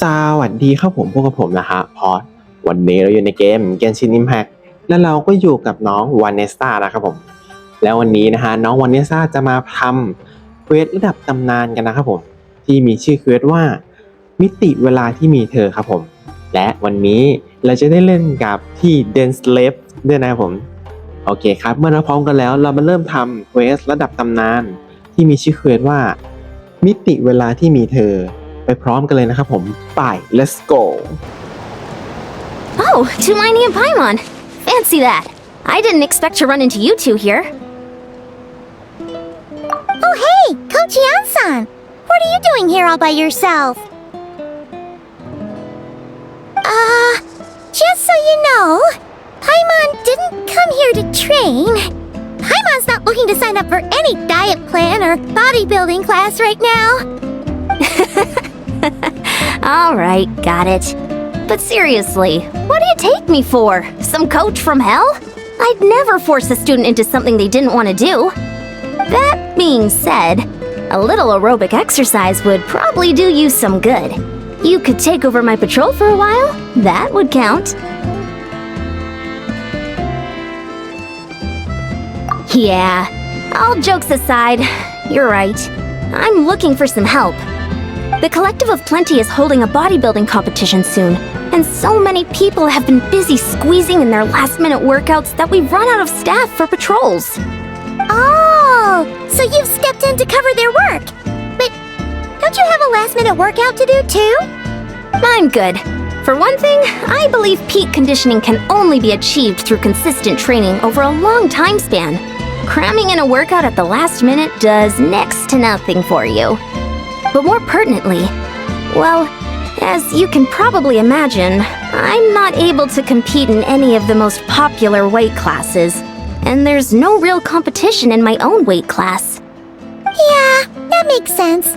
สวัสดีครับผมพวกกับผมนะฮะพอดวันนี้เราอยู่ในเกม Genshin Impact และเราก็อยู่กับน้องวานเนสซ่านะครับผมแล้ววันนี้นะฮะน้องวานเนสซ่าจะมาทำเควสระดับตำนานกันนะครับผมที่มีชื่อเควสว่ามิติเวลาที่มีเธอครับผมและวันนี้เราจะได้เล่นกับที่เดนสเลฟด้วยนะครับผมโอเคครับเมื่อเราพร้อมกันแล้วเรามาเริ่มทำเควสระดับตำนานที่มีชื่อเควสว่ามิติเวลาที่มีเธอไปพร้อมกันเลยนะครับผมไป let's go Oh, Tumini and Paimon. Fancy that. I didn't expect to run into you two here. Oh hey, Coach Yan-san. What are you doing here all by yourself? Just so you know, Paimon didn't come here to train. Paimon's not looking to sign up for any diet plan or bodybuilding class right now. Alright, got it. But seriously, what do you take me for? Some coach from hell? I'd never force a student into something they didn't want to do. That being said, a little aerobic exercise would probably do you some good. You could take over my patrol for a while. That would count. Yeah, all jokes aside, you're right. I'm looking for some help. The Collective of Plenty is holding a bodybuilding competition soon, and so many people have been busy squeezing in their last-minute workouts that we've run out of staff for patrols. Oh, so you've stepped in to cover their work. But don't you have a last-minute workout to do too? I'm good. For one thing, I believe peak conditioning can only be achieved through consistent training over a long time span. Cramming in a workout at the last minute does next to nothing for you. But more pertinently, well, as you can probably imagine, I'm not able to compete in any of the most popular weight classes, and there's no real competition in my own weight class. Yeah, that makes sense.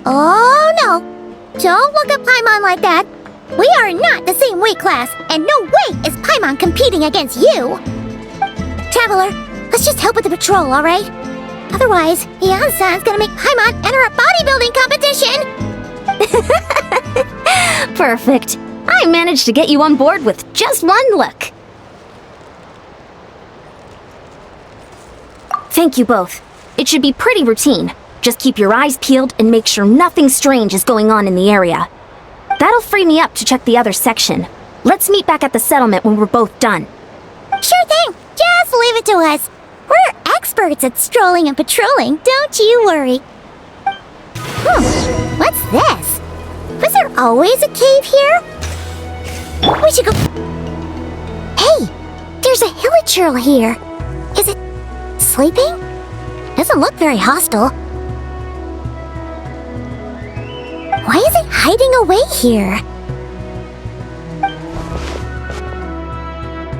Oh no! Don't look at Paimon like that. We are not the same weight class, and no way is Paimon competing against you! Traveler, let's just help with the patrol, alright? Otherwise, Yan-san's gonna make Paimon enter a bodybuilding competition! Perfect. I managed to get you on board with just one look. Thank you both. It should be pretty routine. Just keep your eyes peeled and make sure nothing strange is going on in the area. That'll free me up to check the other section. Let's meet back at the settlement when we're both done. Sure thing! Just leave it to us. We're experts at strolling and patrolling, don't you worry. What's this? Was there always a cave here? We should go... Hey! There's a hilichurl here. Is it... sleeping? Doesn't look very hostile. Why is it hiding away here?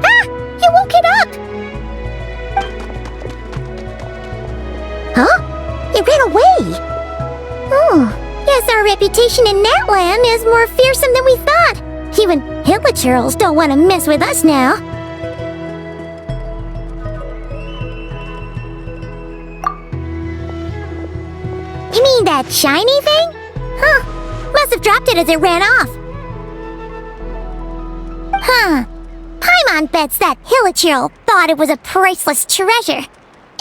Ah! You woke it up! Huh? It ran away! Oh, guess our reputation in Natland is more fearsome than we thought. Even hilichurls don't want to mess with us now. You mean that shiny thing? Huh. Must have dropped it as it ran off. Huh. Paimon bets that hilichurl thought it was a priceless treasure.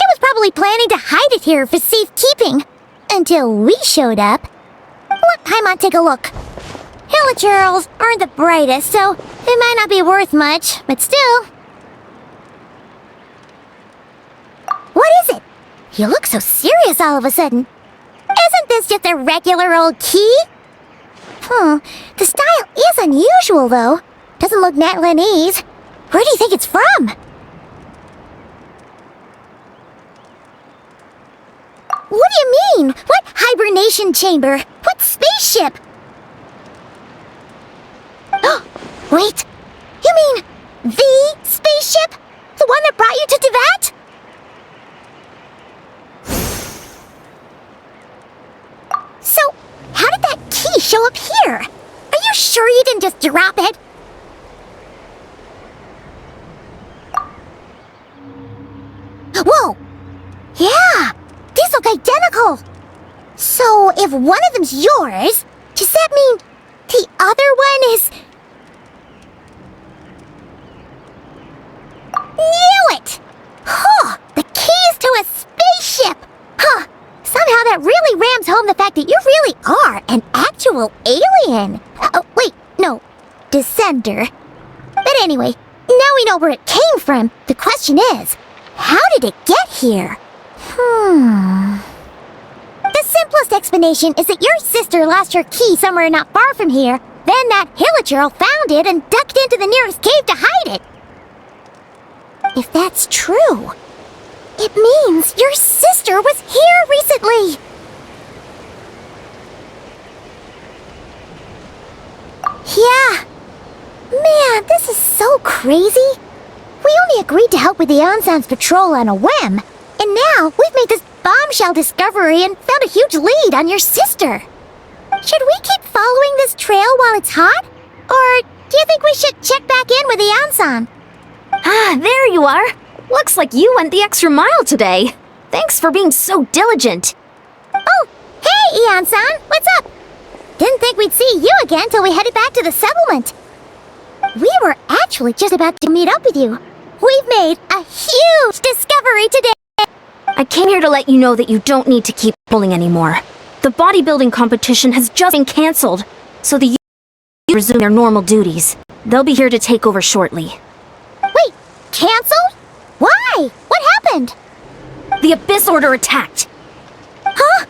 It was probably planning to hide it here for safekeeping. Until we showed up. Let Paimon take a look. Hilichurls aren't the brightest, so it might not be worth much, but still. What is it? You look so serious all of a sudden. Isn't this just a regular old key? The style is unusual, though. Doesn't look Natlanese. Where do you think it's from? What do you mean? What hibernation chamber? What spaceship? Wait. You mean the spaceship? The one that brought you to Teyvat? So, how did that key show up here? Are you sure you didn't just drop it? Whoa! Yeah! These So, if one of them's yours, does that mean the other one is... Knew it! Huh! The keys to a spaceship! Huh! Somehow that really rams home the fact that you really are an actual alien. Wait, no. Descender. But anyway, now we know where it came from. The question is, how did it get here? The simplest explanation is that your sister lost her key somewhere not far from here. Then that Hilichurl found it and ducked into the nearest cave to hide it. If that's true, it means your sister was here recently. Yeah. Man, this is so crazy. We only agreed to help with the Ansan's patrol on a whim. And now we've made this bombshell discovery and found a huge lead on your sister. Should we keep following this trail while it's hot? Or do you think we should check back in with the Ansan? Ah, there you are. Looks like you went the extra mile today. Thanks for being so diligent. Oh, hey, Ian-san, what's up? Didn't think we'd see you again till we headed back to the settlement. We were actually just about to meet up with you. We've made a huge discovery today. I came here to let you know that you don't need to keep pulling anymore. The bodybuilding competition has just been cancelled, so the youth resume their normal duties. They'll be here to take over shortly. Wait, cancelled? Why? What happened? The Abyss Order attacked. Huh?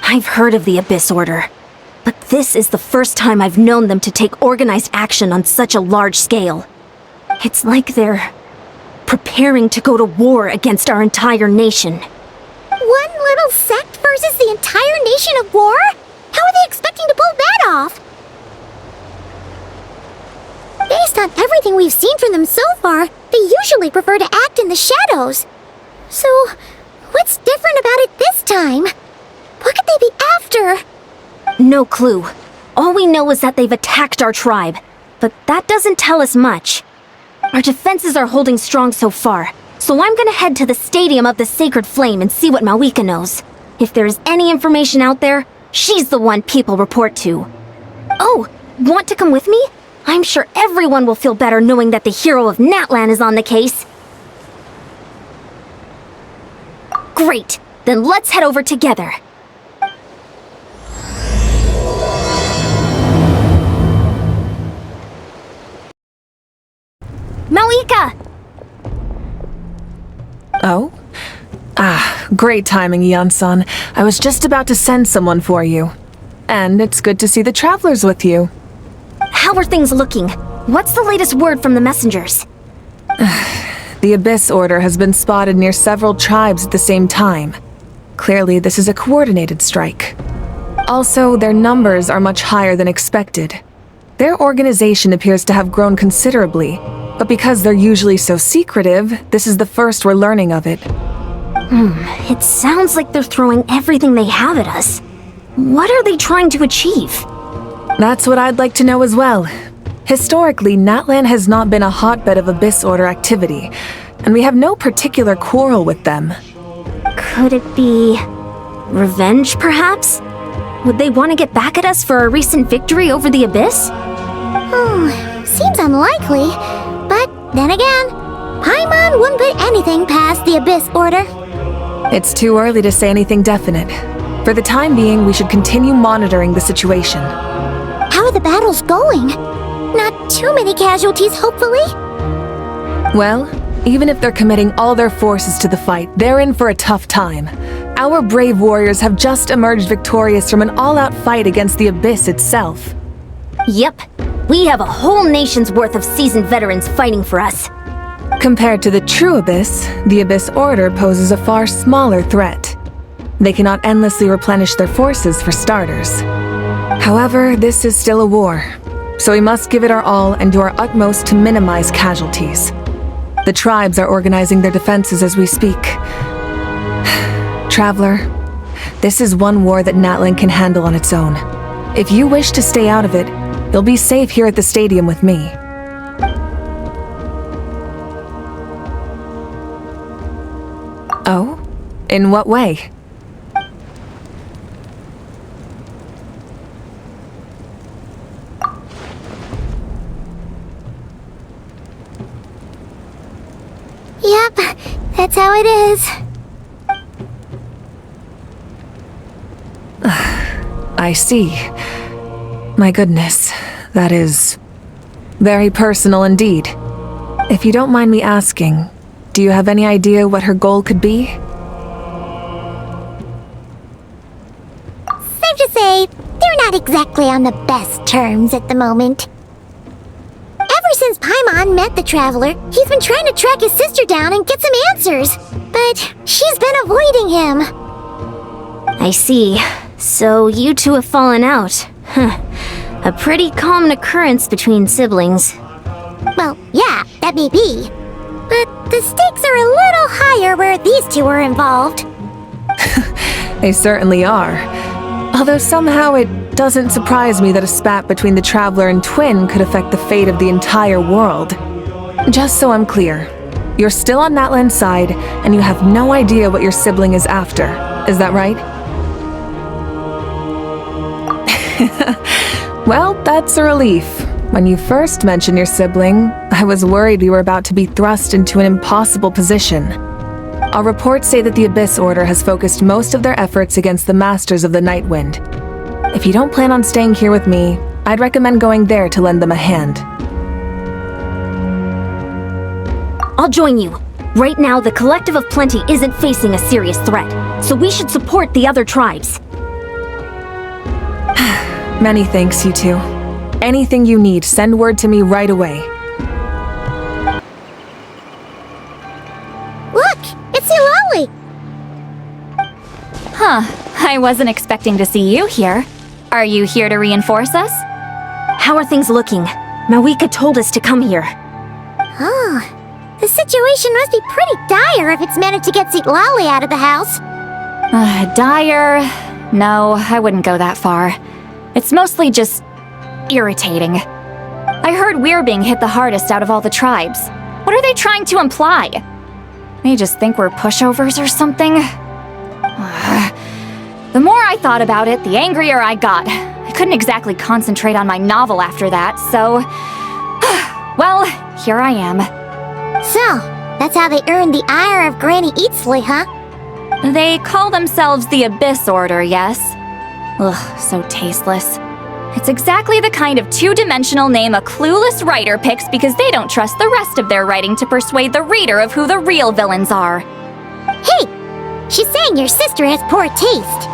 I've heard of the Abyss Order, but this is the first time I've known them to take organized action on such a large scale. It's like they're preparing to go to war against our entire nation. One little sect versus the entire nation of war? How are they expecting to pull that off? Based on everything we've seen from them so far, they usually prefer to act in the shadows. So, what's different about it this time? What could they be after? No clue. All we know is that they've attacked our tribe, but that doesn't tell us much. Our defenses are holding strong so far, so I'm gonna head to the Stadium of the Sacred Flame and see what Malika knows. If there's any information out there, she's the one people report to. Oh, want to come with me? I'm sure everyone will feel better knowing that the hero of Natlan is on the case. Great, then let's head over together. Malika! Oh? Great timing, Ian-san. I was just about to send someone for you. And it's good to see the travelers with you. How are things looking? What's the latest word from the messengers? The Abyss Order has been spotted near several tribes at the same time. Clearly, this is a coordinated strike. Also, their numbers are much higher than expected. Their organization appears to have grown considerably, but because they're usually so secretive, this is the first we're learning of it. It sounds like they're throwing everything they have at us. What are they trying to achieve? That's what I'd like to know as well. Historically, Natlan has not been a hotbed of Abyss Order activity, and we have no particular quarrel with them. Could it be revenge, perhaps? Would they want to get back at us for our recent victory over the Abyss? Seems unlikely. But then again, Paimon wouldn't put anything past the Abyss Order. It's too early to say anything definite. For the time being, we should continue monitoring the situation. How are the battles going? Not too many casualties, hopefully? Well, even if they're committing all their forces to the fight, they're in for a tough time. Our brave warriors have just emerged victorious from an all-out fight against the Abyss itself. Yep, we have a whole nation's worth of seasoned veterans fighting for us. Compared to the true Abyss, the Abyss Order poses a far smaller threat. They cannot endlessly replenish their forces for starters. However, this is still a war, so we must give it our all and do our utmost to minimize casualties. The tribes are organizing their defenses as we speak. Traveler, this is one war that Natlan can handle on its own. If you wish to stay out of it, you'll be safe here at the stadium with me. Oh? In what way? Yep, that's how it is. I see. My goodness, that is very personal indeed. If you don't mind me asking, do you have any idea what her goal could be? Safe to say, they're not exactly on the best terms at the moment. Ever since Paimon met the Traveler, he's been trying to track his sister down and get some answers. But she's been avoiding him. I see. So you two have fallen out. Huh. A pretty common occurrence between siblings. Well, yeah, that may be. But the stakes are a little higher where these two are involved. They certainly are. Although somehow it doesn't surprise me that a spat between the Traveler and Twin could affect the fate of the entire world. Just so I'm clear, you're still on Natlan's side, and you have no idea what your sibling is after. Is that right? Well, that's a relief. When you first mentioned your sibling, I was worried we were about to be thrust into an impossible position. Our reports say that the Abyss Order has focused most of their efforts against the Masters of the Nightwind. If you don't plan on staying here with me, I'd recommend going there to lend them a hand. I'll join you. Right now, the Collective of Plenty isn't facing a serious threat, so we should support the other tribes. Many thanks, you two. Anything you need, send word to me right away. Look, it's Eulalie! Huh, I wasn't expecting to see you here. Are you here to reinforce us? How are things looking? Mawika told us to come here. Oh, the situation must be pretty dire if it's managed to get Eulalie out of the house. Dire? No, I wouldn't go that far. It's mostly just irritating. I heard we're being hit the hardest out of all the tribes. What are they trying to imply? They just think we're pushovers or something? The more I thought about it, the angrier I got. I couldn't exactly concentrate on my novel after that, so... well, here I am. So, that's how they earned the ire of Granny Eatsley, huh? They call themselves the Abyss Order, yes? Ugh, so tasteless. It's exactly the kind of two-dimensional name a clueless writer picks because they don't trust the rest of their writing to persuade the reader of who the real villains are. Hey! She's saying your sister has poor taste.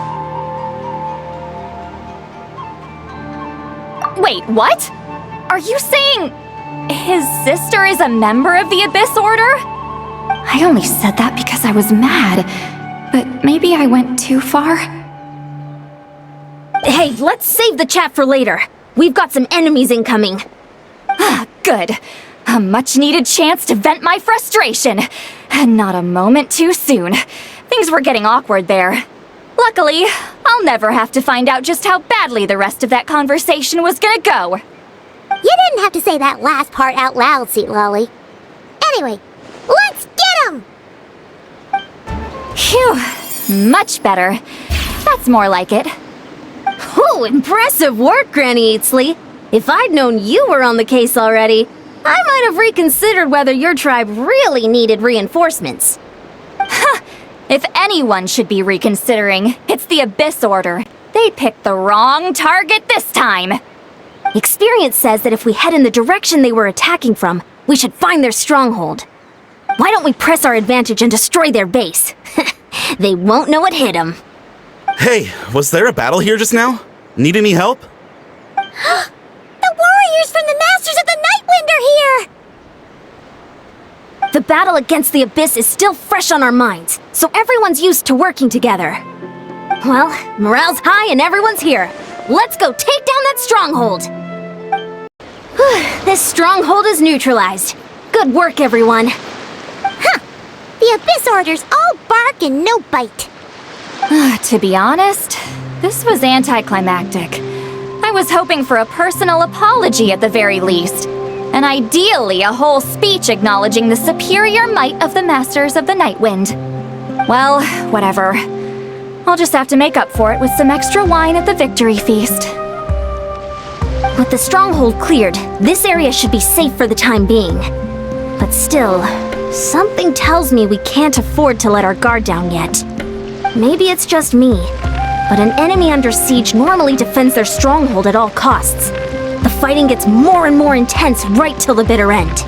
Wait, what? Are you saying his sister is a member of the Abyss Order? I only said that because I was mad, but maybe I went too far. Hey, let's save the chat for later. We've got some enemies incoming. Good. A much-needed chance to vent my frustration. Not a moment too soon. Things were getting awkward there. Luckily, I'll never have to find out just how badly the rest of that conversation was gonna go. You didn't have to say that last part out loud, Eulalie. Anyway, let's get 'em! Phew. Much better. That's more like it. Whew, impressive work, Granny Eatsley. If I'd known you were on the case already, I might have reconsidered whether your tribe really needed reinforcements. If anyone should be reconsidering, it's the Abyss Order. They picked the wrong target this time. Experience says that if we head in the direction they were attacking from, we should find their stronghold. Why don't we press our advantage and destroy their base? They won't know what hit them. Hey, was there a battle here just now? Need any help? The warriors from the Masters of the Nightwind are here! The battle against the Abyss is still fresh on our minds, so everyone's used to working together. Well, morale's high and everyone's here. Let's go take down that stronghold! This stronghold is neutralized. Good work, everyone. The Abyss Order's all bark and no bite. To be honest, this was anticlimactic. I was hoping for a personal apology at the very least, and ideally a whole speech acknowledging the superior might of the Masters of the Nightwind. Well, whatever. I'll just have to make up for it with some extra wine at the victory feast. With the stronghold cleared, this area should be safe for the time being. But still, something tells me we can't afford to let our guard down yet. Maybe it's just me, but an enemy under siege normally defends their stronghold at all costs. The fighting gets more and more intense right till the bitter end.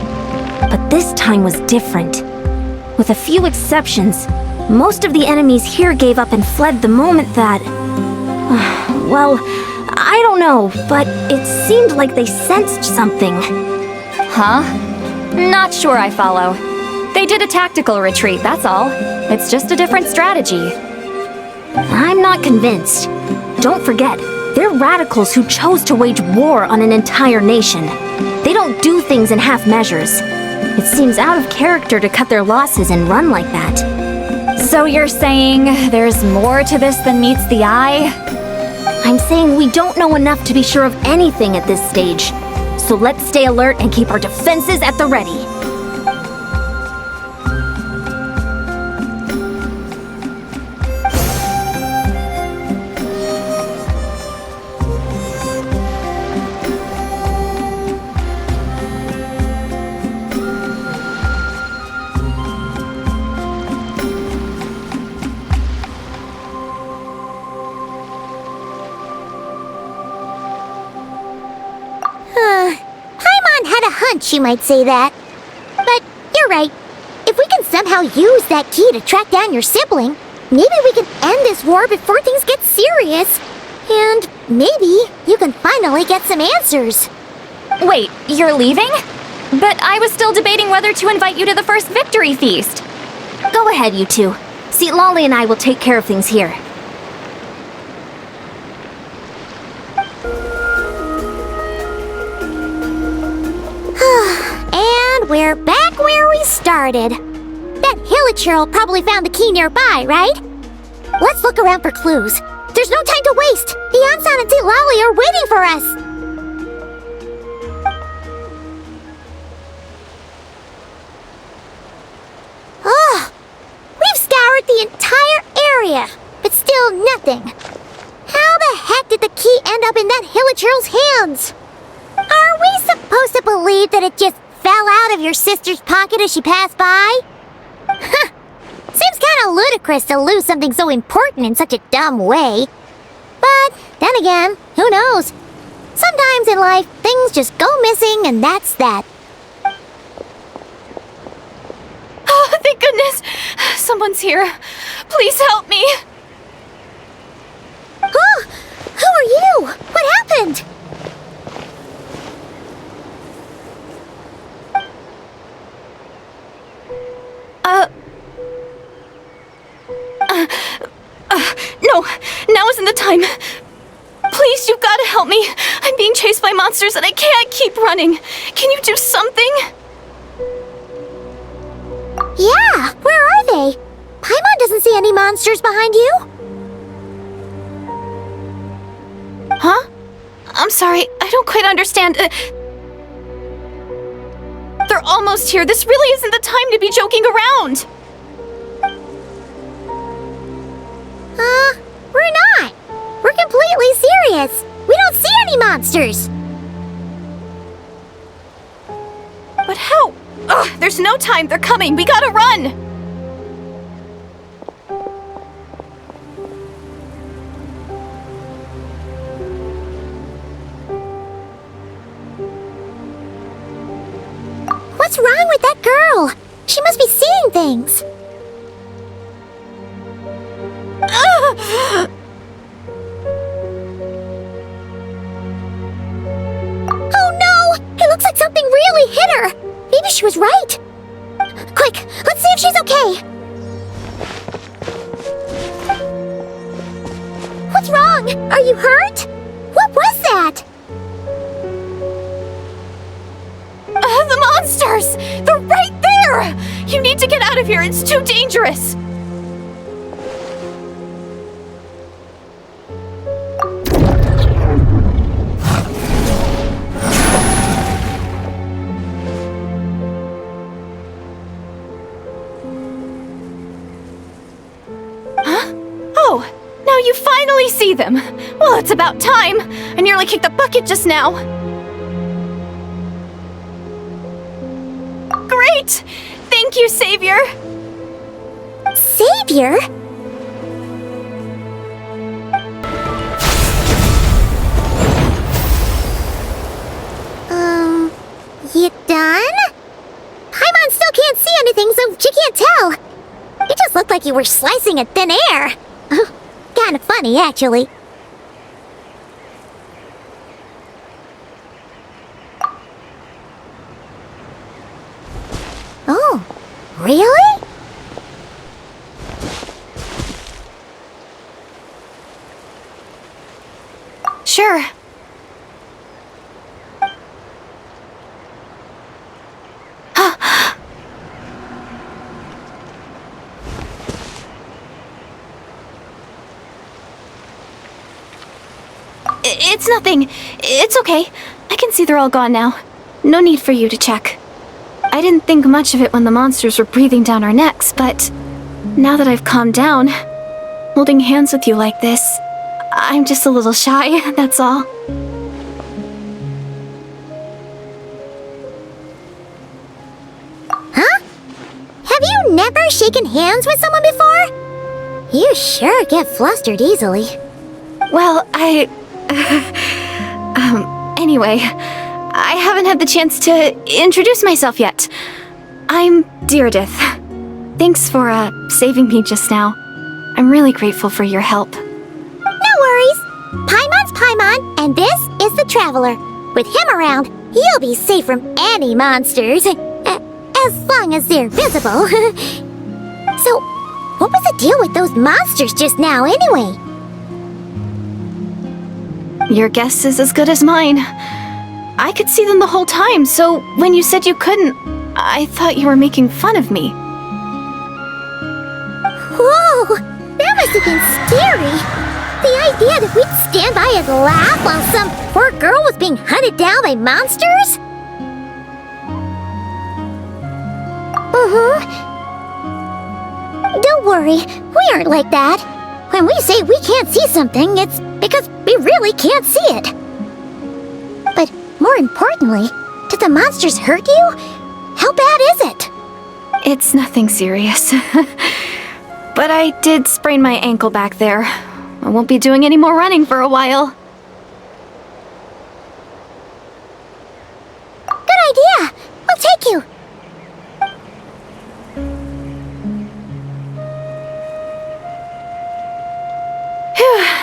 But this time was different. With a few exceptions, most of the enemies here gave up and fled the moment that... well, I don't know, but it seemed like they sensed something. Huh? Not sure I follow. They did a tactical retreat, that's all. It's just a different strategy. I'm not convinced. Don't forget, they're radicals who chose to wage war on an entire nation. They don't do things in half measures. It seems out of character to cut their losses and run like that. So you're saying there's more to this than meets the eye? I'm saying we don't know enough to be sure of anything at this stage. So let's stay alert and keep our defenses at the ready. You might say that. But you're right. If we can somehow use that key to track down your sibling, maybe we can end this war before things get serious. And maybe you can finally get some answers. Wait, you're leaving? But I was still debating whether to invite you to the first victory feast. Go ahead, you two. See, Lolly and I will take care of things here. And we're back where we started. That Hilichurl probably found the key nearby, right? Let's look around for clues. There's no time to waste. The Ansan and Lolly are waiting for us. Oh, we've scoured the entire area, but still nothing. How the heck did the key end up in that Hilichurl's hands? Are we supposed to believe that it just fell out of your sister's pocket as she passed by? Seems kinda ludicrous to lose something so important in such a dumb way. But then again, who knows? Sometimes in life, things just go missing and that's that. Oh, thank goodness! Someone's here. Please help me! Oh, who are you? What happened? No, now isn't the time. Please, you've got to help me. I'm being chased by monsters and I can't keep running. Can you do something? Yeah, where are they? Paimon doesn't see any monsters behind you. Huh? I'm sorry, I don't quite understand. They're almost here. This really isn't the time to be joking around. We're not. We're completely serious. We don't see any monsters. But how? Ugh, there's no time. They're coming. We gotta run. What's wrong with that girl? She must be seeing things. Oh no! It looks like something really hit her! Maybe she was right! Quick, let's see if she's okay! What's wrong? Are you hurt? What was that? monsters! They're right there! You need to get out of here, it's too dangerous! Oh, now you finally see them. Well, it's about time. I nearly kicked the bucket just now. Great! Thank you, Savior. Savior? You done? Paimon still can't see anything, so she can't tell. It just looked like you were slicing at thin air. Kind of funny, actually. Oh, really? Sure. It's nothing. It's okay. I can see they're all gone now. No need for you to check. I didn't think much of it when the monsters were breathing down our necks, but now that I've calmed down, holding hands with you like this, I'm just a little shy, that's all. Huh? Have you never shaken hands with someone before? You sure get flustered easily. Well, anyway, I haven't had the chance to introduce myself yet. I'm Deirdith. Thanks for, saving me just now. I'm really grateful for your help. No worries. Paimon's Paimon, and this is the Traveler. With him around, you'll be safe from any monsters. As long as they're visible. So, what was the deal with those monsters just now, anyway? Your guess is as good as mine. I could see them the whole time, so when you said you couldn't, I thought you were making fun of me. Whoa! That must have been scary! The idea that we'd stand by and laugh while some poor girl was being hunted down by monsters? Don't worry, we aren't like that. When we say we can't see something, it's because we really can't see it. But more importantly, did the monsters hurt you? How bad is it? It's nothing serious. But I did sprain my ankle back there. I won't be doing any more running for a while. Good idea! We'll take you!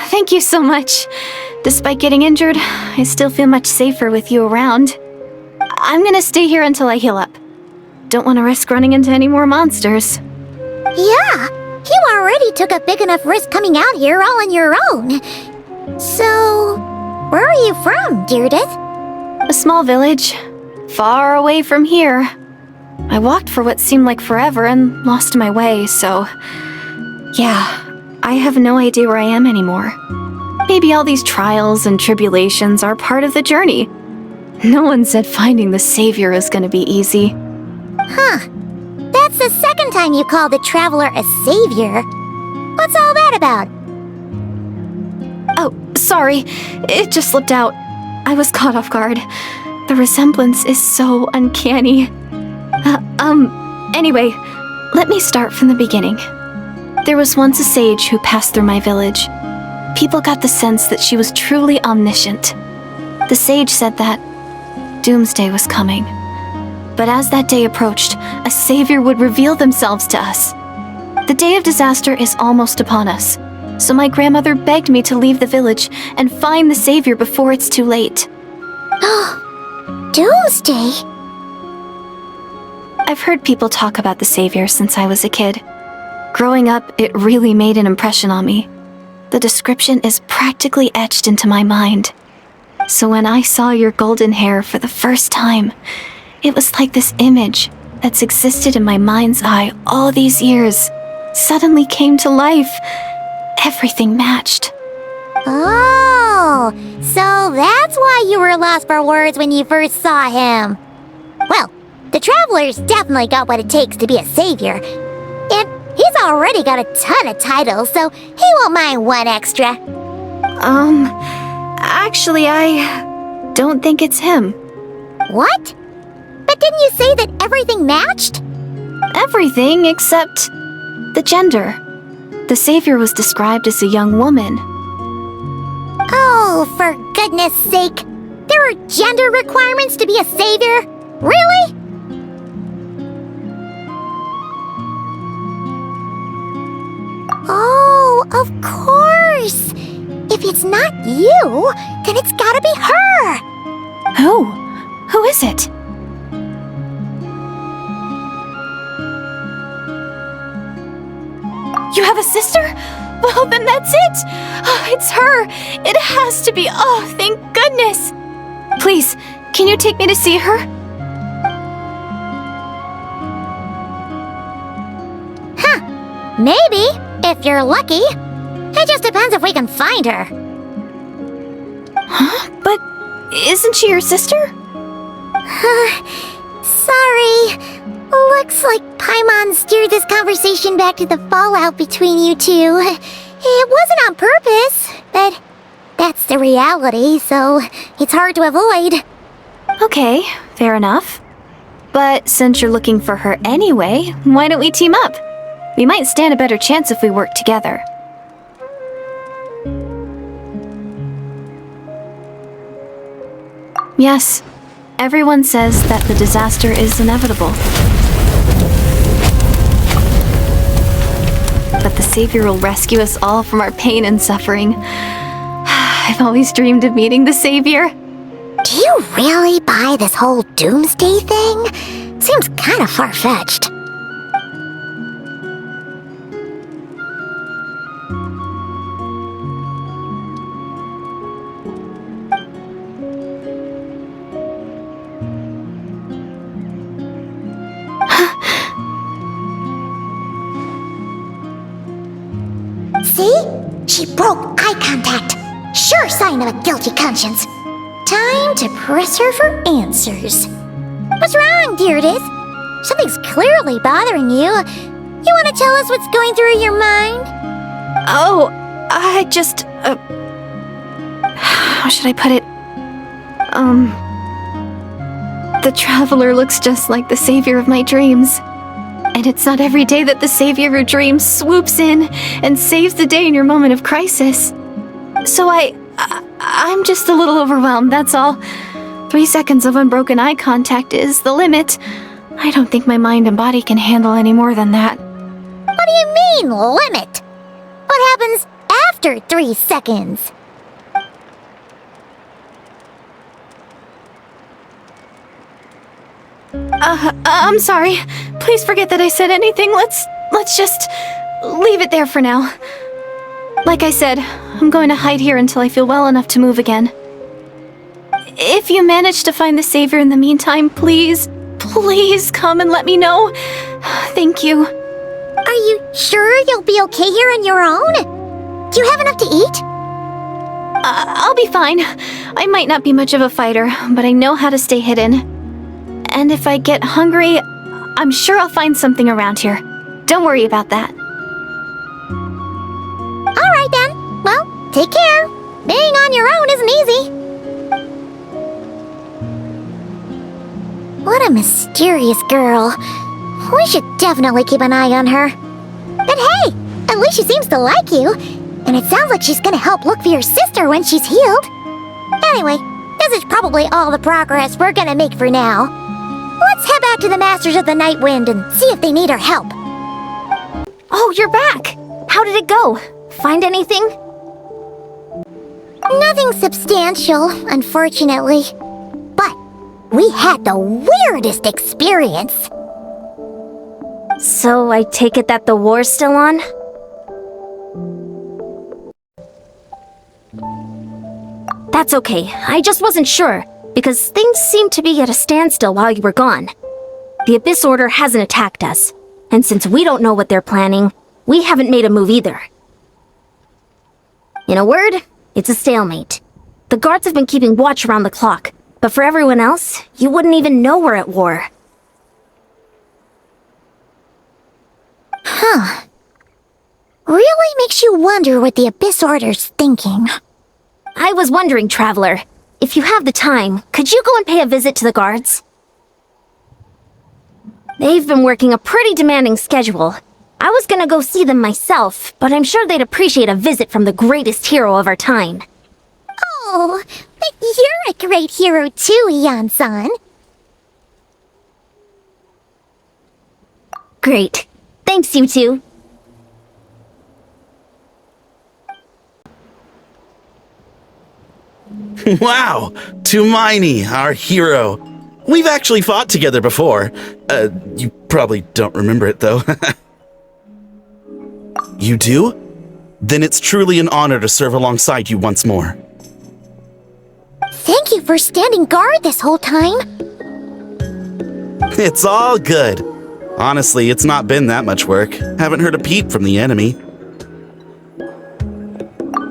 Thank you so much. Despite getting injured, I still feel much safer with you around. I'm gonna stay here until I heal up. Don't want to risk running into any more monsters. Yeah! You already took a big enough risk coming out here all on your own. So, where are you from, Deirdith? A small village, far away from here. I walked for what seemed like forever and lost my way, so... yeah, I have no idea where I am anymore. Maybe all these trials and tribulations are part of the journey. No one said finding the Savior is gonna be easy. Huh. That's the second time you called the Traveler a savior. What's all that about? Oh, sorry. It just slipped out. I was caught off guard. The resemblance is so uncanny. Anyway, let me start from the beginning. There was once a sage who passed through my village. People got the sense that she was truly omniscient. The sage said that doomsday was coming. But as that day approached, a savior would reveal themselves to us. The day of disaster is almost upon us, so my grandmother begged me to leave the village and find the savior before it's too late. Doomsday? I've heard people talk about the savior since I was a kid. Growing up, it really made an impression on me. The description is practically etched into my mind. So when I saw your golden hair for the first time, It was like this image that's existed in my mind's eye all these years suddenly came to life. Everything matched. Oh, so that's why you were lost for words when you first saw him. Well, the Traveler's definitely got what it takes to be a savior. And he's already got a ton of titles, so he won't mind one extra. Actually, I don't think it's him. What? But didn't you say that everything matched? Everything except the gender. The savior was described as a young woman. Oh, for goodness sake. There are gender requirements to be a savior? Really? Oh, of course. If it's not you, then it's gotta be her. Who? Who is it? You have a sister? Well, then that's it! Oh, it's her! It has to be! Oh, thank goodness! Please, can you take me to see her? Maybe, if you're lucky. It just depends if we can find her. Huh? But isn't she your sister? Sorry. Looks like Paimon steered this conversation back to the fallout between you two. It wasn't on purpose, but that's the reality, so it's hard to avoid. Okay, fair enough. But since you're looking for her anyway, why don't we team up? We might stand a better chance if we work together. Yes, everyone says that the disaster is inevitable. But the Savior will rescue us all from our pain and suffering. I've always dreamed of meeting the Savior. Do you really buy this whole doomsday thing? Seems kind of far-fetched. See? She broke eye contact. Sure sign of a guilty conscience. Time to press her for answers. What's wrong, Deirdre? Something's clearly bothering you. You want to tell us what's going through your mind? Oh, I just, how should I put it? The Traveler looks just like the savior of my dreams. And it's not every day that the savior of your dreams swoops in and saves the day in your moment of crisis. So I'm just a little overwhelmed, that's all. 3 seconds of unbroken eye contact is the limit. I don't think my mind and body can handle any more than that. What do you mean, limit? What happens after 3 seconds? I'm sorry. Please forget that I said anything. Let's just leave it there for now. Like I said, I'm going to hide here until I feel well enough to move again. If you manage to find the savior in the meantime, please come and let me know. Thank you. Are you sure you'll be okay here on your own? Do you have enough to eat? I'll be fine. I might not be much of a fighter, but I know how to stay hidden. And if I get hungry, I'm sure I'll find something around here. Don't worry about that. Alright then. Well, take care. Being on your own isn't easy. What a mysterious girl. We should definitely keep an eye on her. But hey, at least she seems to like you. And it sounds like she's gonna help look for your sister when she's healed. Anyway, this is probably all the progress we're gonna make for now. Let's head back to the Masters of the Night Wind and see if they need our help. Oh, you're back! How did it go? Find anything? Nothing substantial, unfortunately. But we had the weirdest experience. So I take it that the war's still on? That's okay. I just wasn't sure. because things seemed to be at a standstill while you were gone. The Abyss Order hasn't attacked us, and since we don't know what they're planning, we haven't made a move either. In a word, it's a stalemate. The guards have been keeping watch around the clock, but for everyone else, you wouldn't even know we're at war. Really makes you wonder what the Abyss Order's thinking. I was wondering, Traveler, if you have the time, could you go and pay a visit to the guards? They've been working a pretty demanding schedule. I was gonna go see them myself, but I'm sure they'd appreciate a visit from the greatest hero of our time. Oh, but you're a great hero too, Ian-san. Great. Thanks, you two. Wow! Tumaini, our hero. We've actually fought together before. You probably don't remember it, though. You do? Then it's truly an honor to serve alongside you once more. Thank you for standing guard this whole time. It's all good. Honestly, it's not been that much work. Haven't heard a peep from the enemy.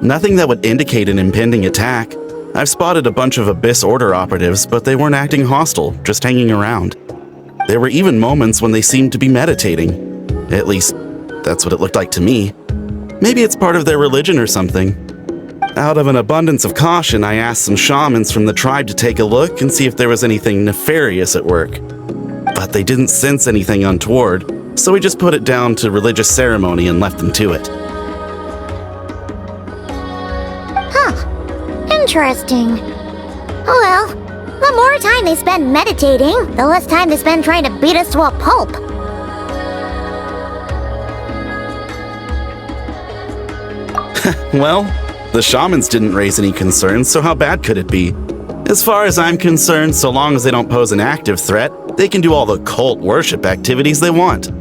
Nothing that would indicate an impending attack. I've spotted a bunch of Abyss Order operatives, but they weren't acting hostile, just hanging around. There were even moments when they seemed to be meditating. At least, that's what it looked like to me. Maybe it's part of their religion or something. Out of an abundance of caution, I asked some shamans from the tribe to take a look and see if there was anything nefarious at work. But they didn't sense anything untoward, so we just put it down to religious ceremony and left them to it. Interesting. Well, the more time they spend meditating, the less time they spend trying to beat us to a pulp. Well, the shamans didn't raise any concerns, so how bad could it be? As far as I'm concerned, so long as they don't pose an active threat, they can do all the cult worship activities they want.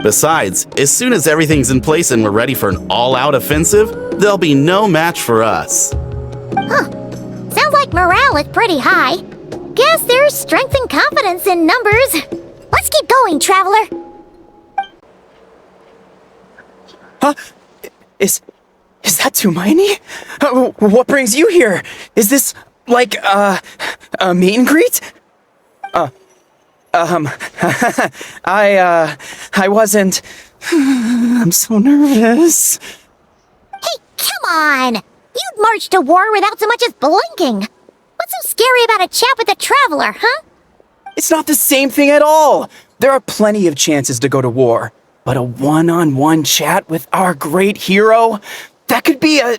Besides, as soon as everything's in place and we're ready for an all-out offensive, there'll be no match for us. Sounds like morale is pretty high. Guess there's strength and confidence in numbers. Let's keep going, Traveler. Huh? Is that Tumaini? What brings you here? Is this, like, a meet and greet? I wasn't... I'm so nervous. Hey, come on! You'd march to war without so much as blinking. What's so scary about a chat with a Traveler, huh? It's not the same thing at all. There are plenty of chances to go to war. But a one-on-one chat with our great hero? That could be a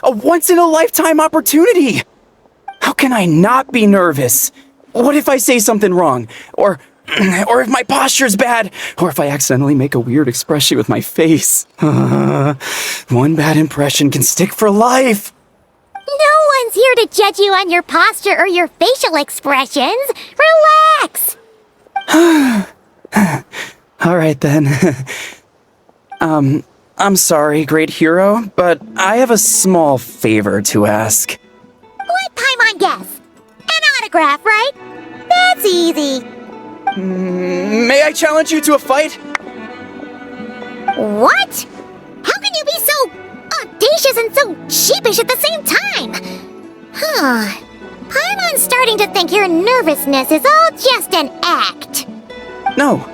once-in-a-lifetime opportunity. How can I not be nervous? What if I say something wrong? Or if my posture's bad? Or if I accidentally make a weird expression with my face? One bad impression can stick for life. No one's here to judge you on your posture or your facial expressions. Relax! All right then. I'm sorry, great hero, but I have a small favor to ask. Let Paimon guess. An autograph, right? That's easy. May I challenge you to a fight? What? How can you be so audacious and so sheepish at the same time? Paimon's starting to think your nervousness is all just an act. No,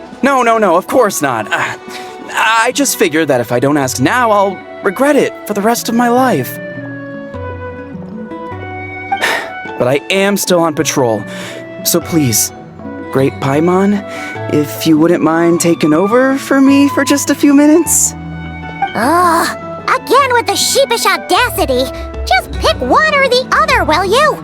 of course not. I just figured that if I don't ask now, I'll regret it for the rest of my life. But I am still on patrol, so please, Great Paimon, if you wouldn't mind taking over for me for just a few minutes? Again with the sheepish audacity. Just pick one or the other, will you?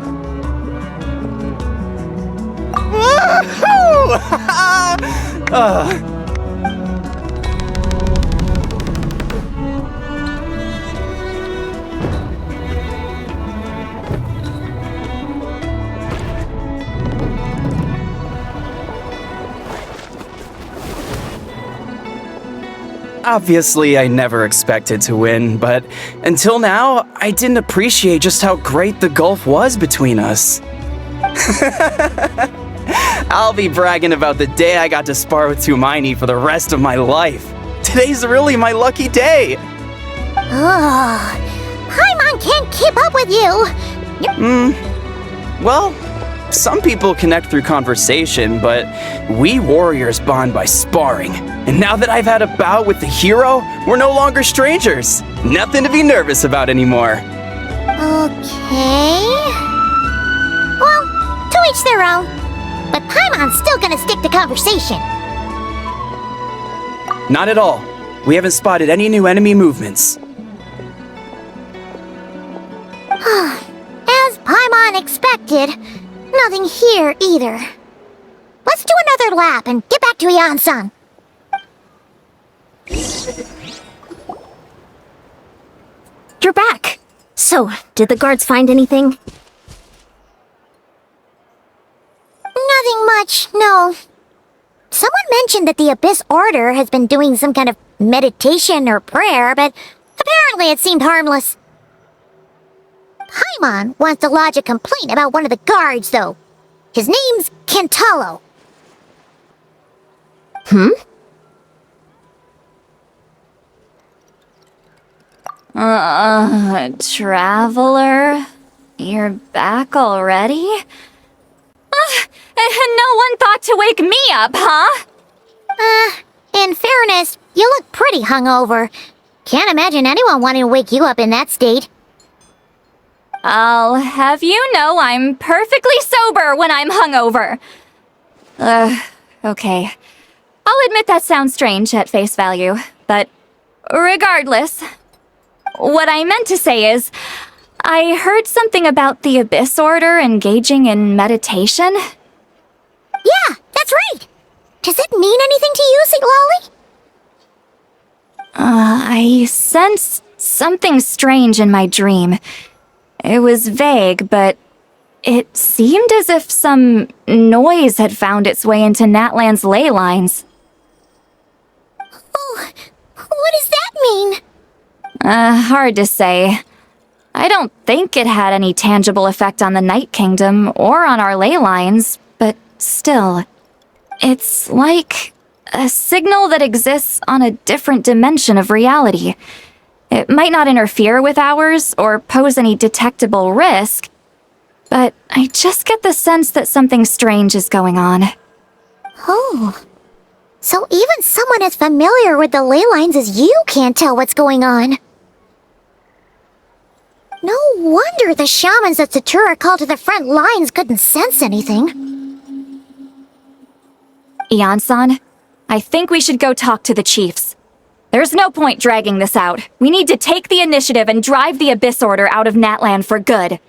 Obviously, I never expected to win, but until now, I didn't appreciate just how great the gulf was between us. I'll be bragging about the day I got to spar with Hermione for the rest of my life. Today's really my lucky day. Oh, Paimon can't keep up with you. Well, some people connect through conversation, but we warriors bond by sparring. And now that I've had a bout with the hero, we're no longer strangers. Nothing to be nervous about anymore. Okay. Well, to each their own. But Paimon's still gonna stick to conversation. Not at all. We haven't spotted any new enemy movements. As Paimon expected, nothing here either. Let's do another lap and get back to Ian-san. You're back. So, did the guards find anything? Nothing much, no. Someone mentioned that the Abyss Order has been doing some kind of meditation or prayer, but apparently it seemed harmless. Paimon wants to lodge a complaint about one of the guards, though. His name's Kentalo. Traveler? You're back already? No one thought to wake me up, huh? In fairness, you look pretty hungover. Can't imagine anyone wanting to wake you up in that state. I'll have you know I'm perfectly sober when I'm hungover. Okay. I'll admit that sounds strange at face value, but regardless, what I meant to say is, I heard something about the Abyss Order engaging in meditation. Yeah, that's right. Does it mean anything to you, St. Lolly? I sensed something strange in my dream. It was vague, but it seemed as if some noise had found its way into Natlan's ley lines. Oh, what does that mean? Hard to say. I don't think it had any tangible effect on the Night Kingdom or on our ley lines, but still. It's like a signal that exists on a different dimension of reality. It might not interfere with ours or pose any detectable risk, but I just get the sense that something strange is going on. Oh. So even someone as familiar with the ley lines as you can't tell what's going on. No wonder the shamans that Satura called to the front lines couldn't sense anything. Ian-san, I think we should go talk to the chiefs. There's no point dragging this out. We need to take the initiative and drive the Abyss Order out of Natlan for good.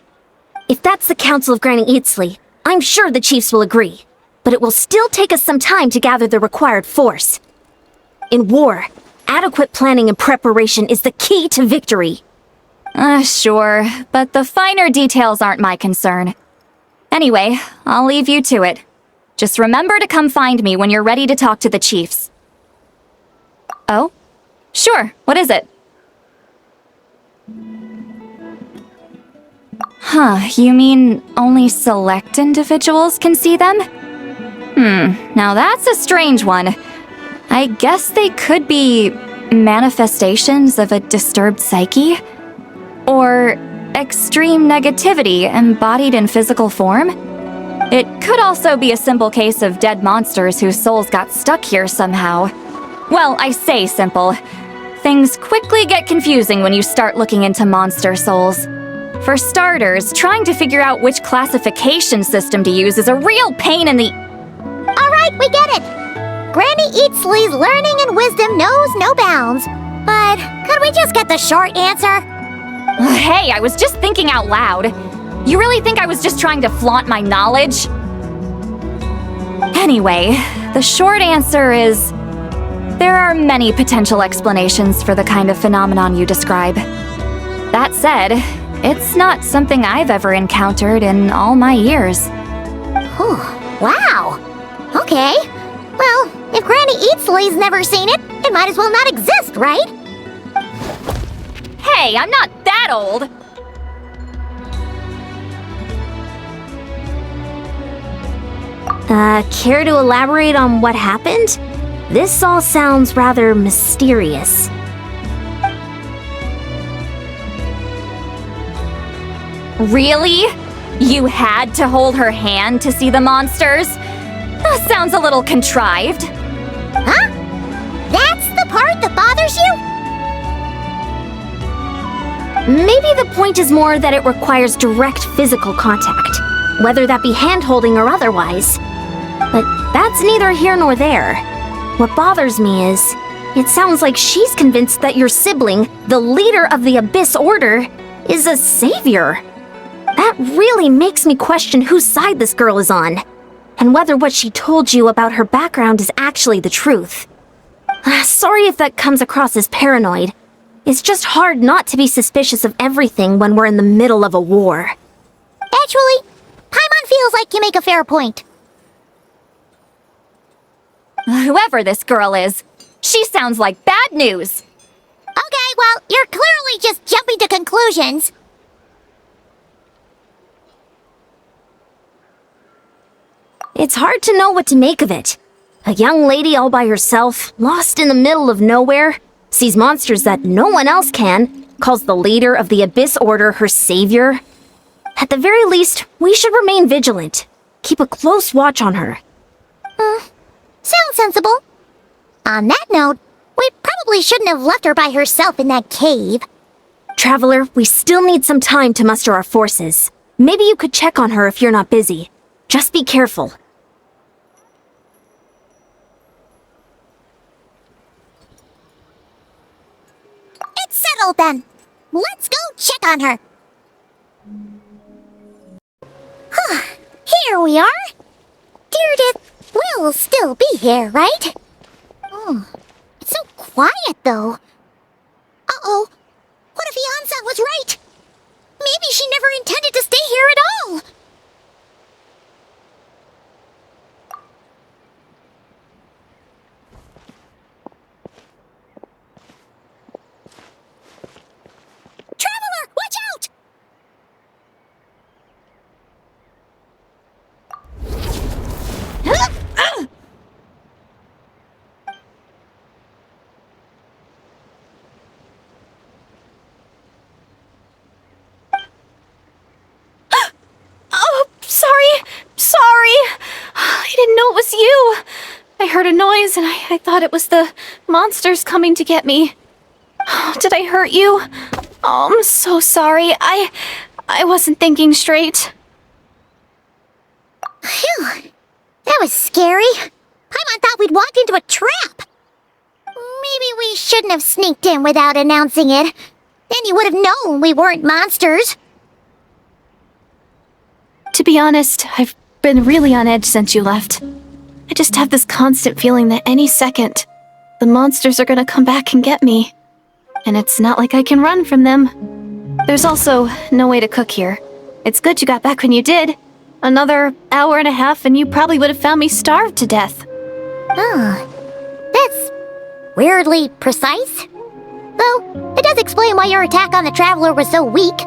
If that's the Council of Granny Eatsley, I'm sure the chiefs will agree. But it will still take us some time to gather the required force. In war, adequate planning and preparation is the key to victory. Sure, but the finer details aren't my concern. Anyway, I'll leave you to it. Just remember to come find me when you're ready to talk to the chiefs. Oh? Sure, what is it? You mean only select individuals can see them? Now that's a strange one. I guess they could be manifestations of a disturbed psyche? Or extreme negativity embodied in physical form? It could also be a simple case of dead monsters whose souls got stuck here somehow. Well, I say simple. Things quickly get confusing when you start looking into monster souls. For starters, trying to figure out which classification system to use is a real pain in the... Alright, we get it! Granny Eatsley's learning and wisdom knows no bounds. But could we just get the short answer? Hey, I was just thinking out loud. You really think I was just trying to flaunt my knowledge? Anyway, the short answer is... there are many potential explanations for the kind of phenomenon you describe. That said, it's not something I've ever encountered in all my years. Wow! Okay. Well, if Granny Eatsley's never seen it, it might as well not exist, right? Hey, I'm not that old! Care to elaborate on what happened? This all sounds rather mysterious. Really? You had to hold her hand to see the monsters? That sounds a little contrived. Huh? That's the part that bothers you? Maybe the point is more that it requires direct physical contact, whether that be hand-holding or otherwise. But that's neither here nor there. What bothers me is, it sounds like she's convinced that your sibling, the leader of the Abyss Order, is a savior. That really makes me question whose side this girl is on, and whether what she told you about her background is actually the truth. Sorry if that comes across as paranoid. It's just hard not to be suspicious of everything when we're in the middle of a war. Actually, Paimon feels like you make a fair point. Whoever this girl is, she sounds like bad news. Okay, well, you're clearly just jumping to conclusions. It's hard to know what to make of it. A young lady all by herself, lost in the middle of nowhere, sees monsters that no one else can, calls the leader of the Abyss Order her savior. At the very least, we should remain vigilant. Keep a close watch on her. Sounds sensible. On that note, we probably shouldn't have left her by herself in that cave. Traveler, we still need some time to muster our forces. Maybe you could check on her if you're not busy. Just be careful. It's settled then. Let's go check on her. Here we are. Deardith will still be here, right? It's so quiet though. Uh-oh. What if Yansan was right? Maybe she never intended to stay here at all. Traveler, watch out! I didn't know it was you. I heard a noise and I thought it was the monsters coming to get me. Did I hurt you? Oh, I'm so sorry. I wasn't thinking straight. Phew. That was scary. Paimon thought we'd walked into a trap. Maybe we shouldn't have sneaked in without announcing it. Then you would have known we weren't monsters. To be honest, I've been really on edge since you left. I just have this constant feeling that any second, the monsters are gonna come back and get me. And it's not like I can run from them. There's also no way to cook here. It's good you got back when you did. Another hour and a half and you probably would have found me starved to death. That's weirdly precise. Though, it does explain why your attack on the Traveler was so weak.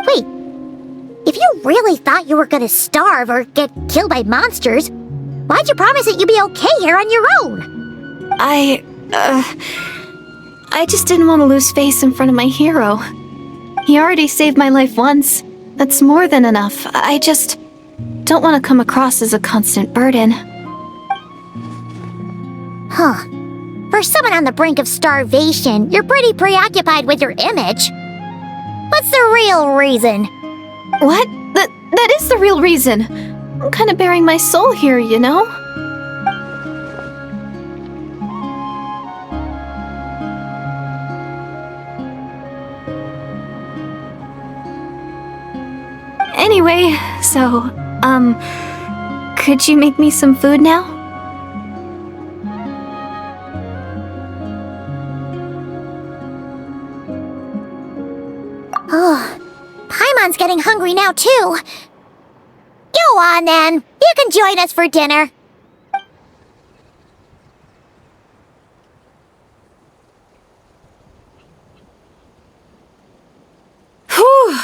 Wait, if you really thought you were gonna starve or get killed by monsters, why'd you promise that you'd be okay here on your own? I just didn't want to lose face in front of my hero. He already saved my life once. That's more than enough. I just don't want to come across as a constant burden. Huh. For someone on the brink of starvation, you're pretty preoccupied with your image. What's the real reason? What? That is the real reason. I'm kind of bearing my soul here, you know? Anyway, so, could you make me some food now? Oh, Paimon's getting hungry now too. Go on then, you can join us for dinner. Whew.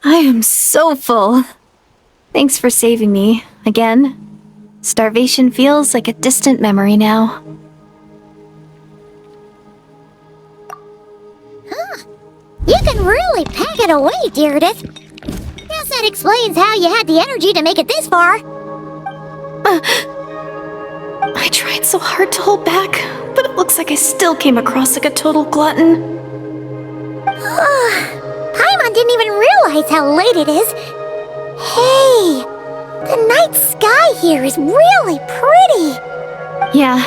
I am so full. Thanks for saving me, again. Starvation feels like a distant memory now. You can really pack it away, Deirdre. Guess that explains how you had the energy to make it this far. I tried so hard to hold back, but it looks like I still came across like a total glutton. Paimon didn't even realize how late it is. Hey, the night sky here is really pretty. Yeah,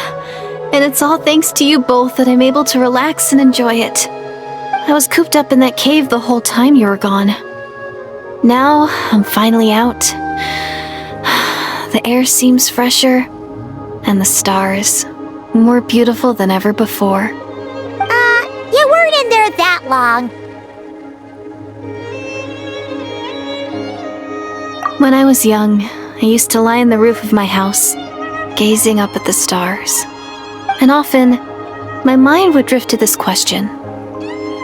and it's all thanks to you both that I'm able to relax and enjoy it. I was cooped up in that cave the whole time you were gone. Now, I'm finally out. The air seems fresher, and the stars, more beautiful than ever before. You weren't in there that long. When I was young, I used to lie on the roof of my house, gazing up at the stars. And often, my mind would drift to this question.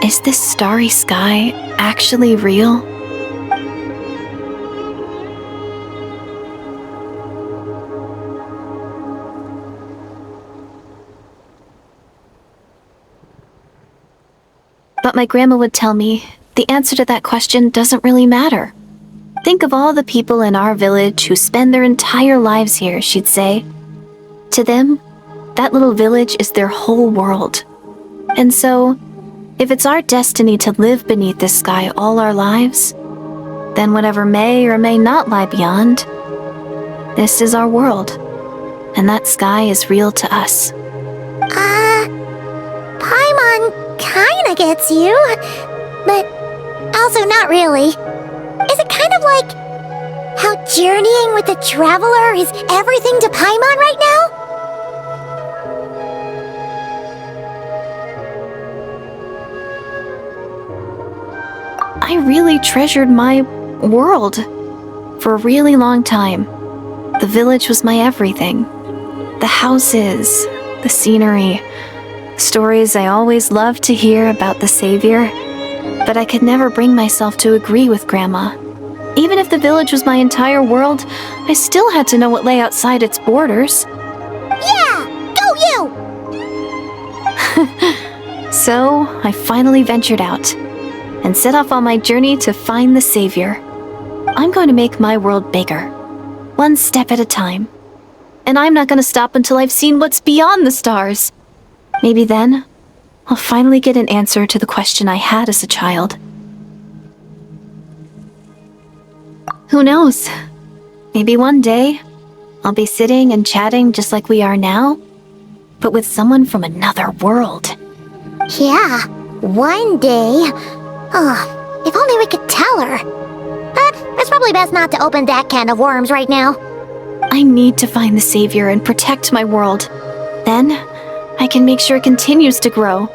Is this starry sky actually real? But my grandma would tell me the answer to that question doesn't really matter. Think of all the people in our village who spend their entire lives here, she'd say. To them, that little village is their whole world. And so, if it's our destiny to live beneath this sky all our lives, then whatever may or may not lie beyond, this is our world. And that sky is real to us. Paimon kinda gets you, but also not really. Is it kind of like how journeying with the traveler is everything to Paimon right now? I really treasured my world for a really long time. The village was my everything. The houses, the scenery, stories I always loved to hear about the Savior. But I could never bring myself to agree with Grandma. Even if the village was my entire world, I still had to know what lay outside its borders. Yeah! Go you! So, I finally ventured out and set off on my journey to find the Savior. I'm going to make my world bigger, one step at a time. And I'm not going to stop until I've seen what's beyond the stars. Maybe then, I'll finally get an answer to the question I had as a child. Who knows? Maybe one day, I'll be sitting and chatting just like we are now, but with someone from another world. Yeah, one day. Oh, if only we could tell her. But it's probably best not to open that can of worms right now. I need to find the Savior and protect my world. Then, I can make sure it continues to grow.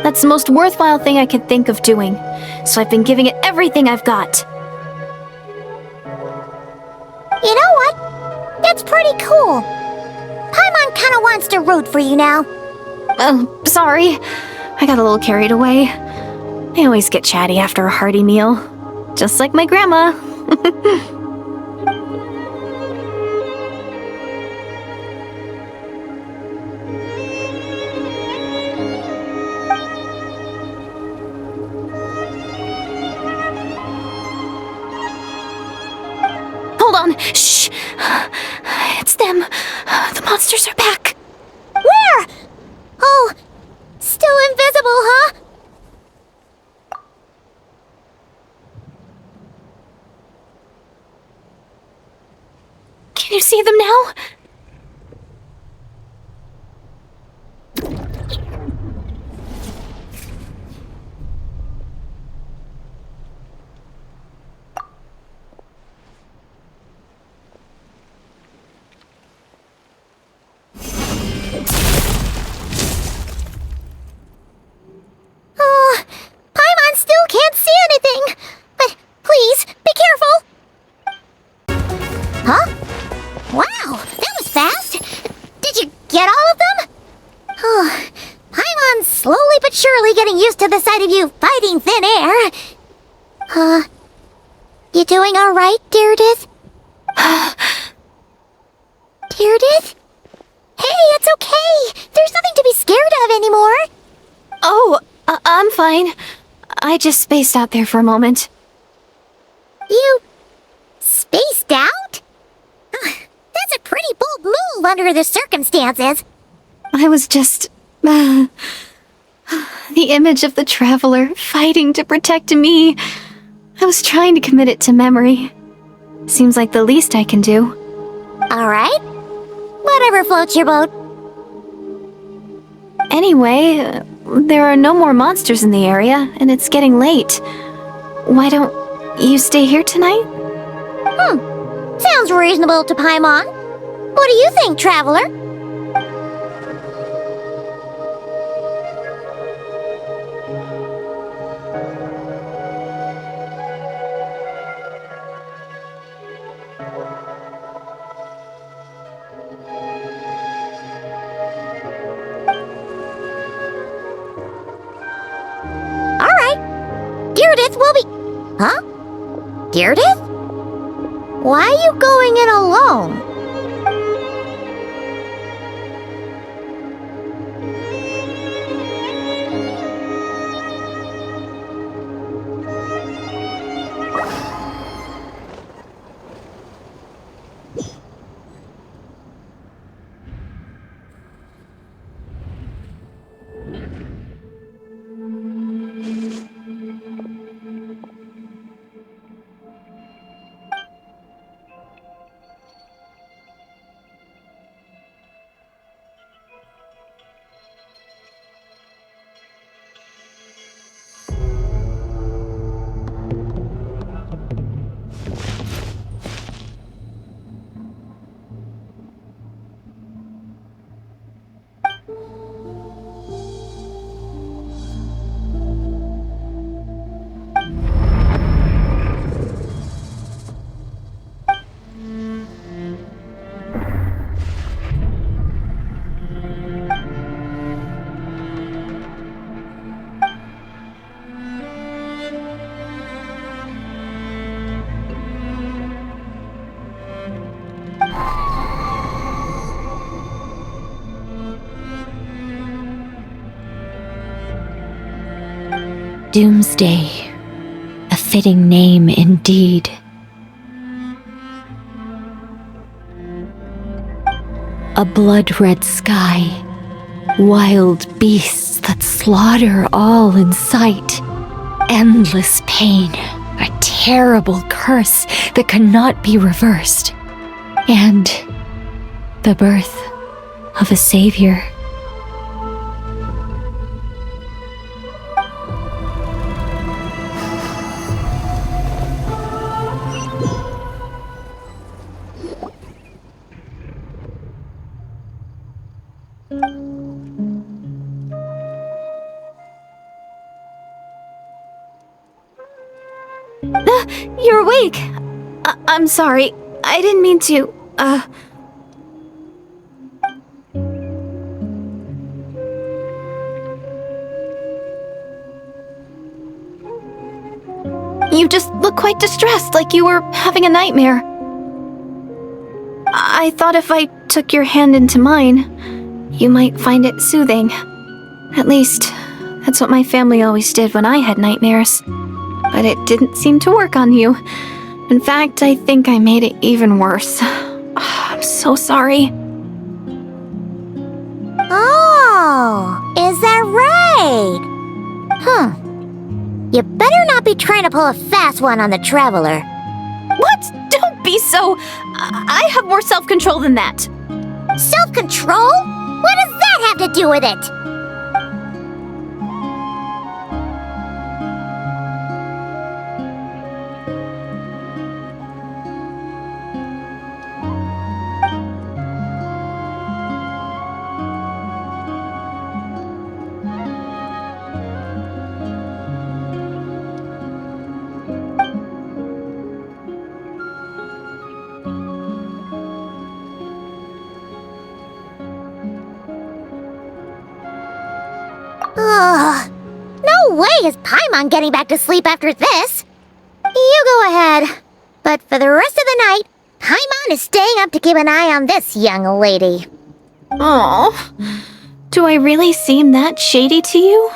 That's the most worthwhile thing I could think of doing, so I've been giving it everything I've got. You know what? That's pretty cool. Paimon kinda wants to root for you now. Oh, sorry. I got a little carried away. I always get chatty after a hearty meal. Just like my grandma. Hold on. Shh. It's them. The monsters are back. Where? Oh, still invisible, huh? Can you see them now? Paimon still can't see anything. But please, be careful. Huh? Wow, that was fast. Did you get all of them? Oh, Paimon's slowly but surely getting used to the sight of you fighting thin air. You doing all right, Deirdre? fine. I just spaced out there for a moment. You spaced out? That's a pretty bold move under the circumstances. I was just... the image of the traveler fighting to protect me. I was trying to commit it to memory. Seems like the least I can do. Alright. Whatever floats your boat. Anyway, there are no more monsters in the area, and it's getting late. Why don't you stay here tonight? Sounds reasonable to Paimon. What do you think, traveler? Deirdith will be... Huh? Deirdith? Why are you going in alone? Doomsday. A fitting name indeed. A blood-red sky. Wild beasts that slaughter all in sight. Endless pain. A terrible curse that cannot be reversed. And the birth of a savior. You're awake! I'm sorry. I didn't mean to, You just look quite distressed, like you were having a nightmare. I thought if I took your hand into mine, you might find it soothing. At least, that's what my family always did when I had nightmares. But it didn't seem to work on you. In fact, I think I made it even worse. I'm so sorry. Oh, is that right? You better not be trying to pull a fast one on the traveler. What? Don't be so... I have more self-control than that. Self-control? What does that have to do with it? No way is Paimon getting back to sleep after this. You go ahead. But for the rest of the night, Paimon is staying up to keep an eye on this young lady. Oh, do I really seem that shady to you?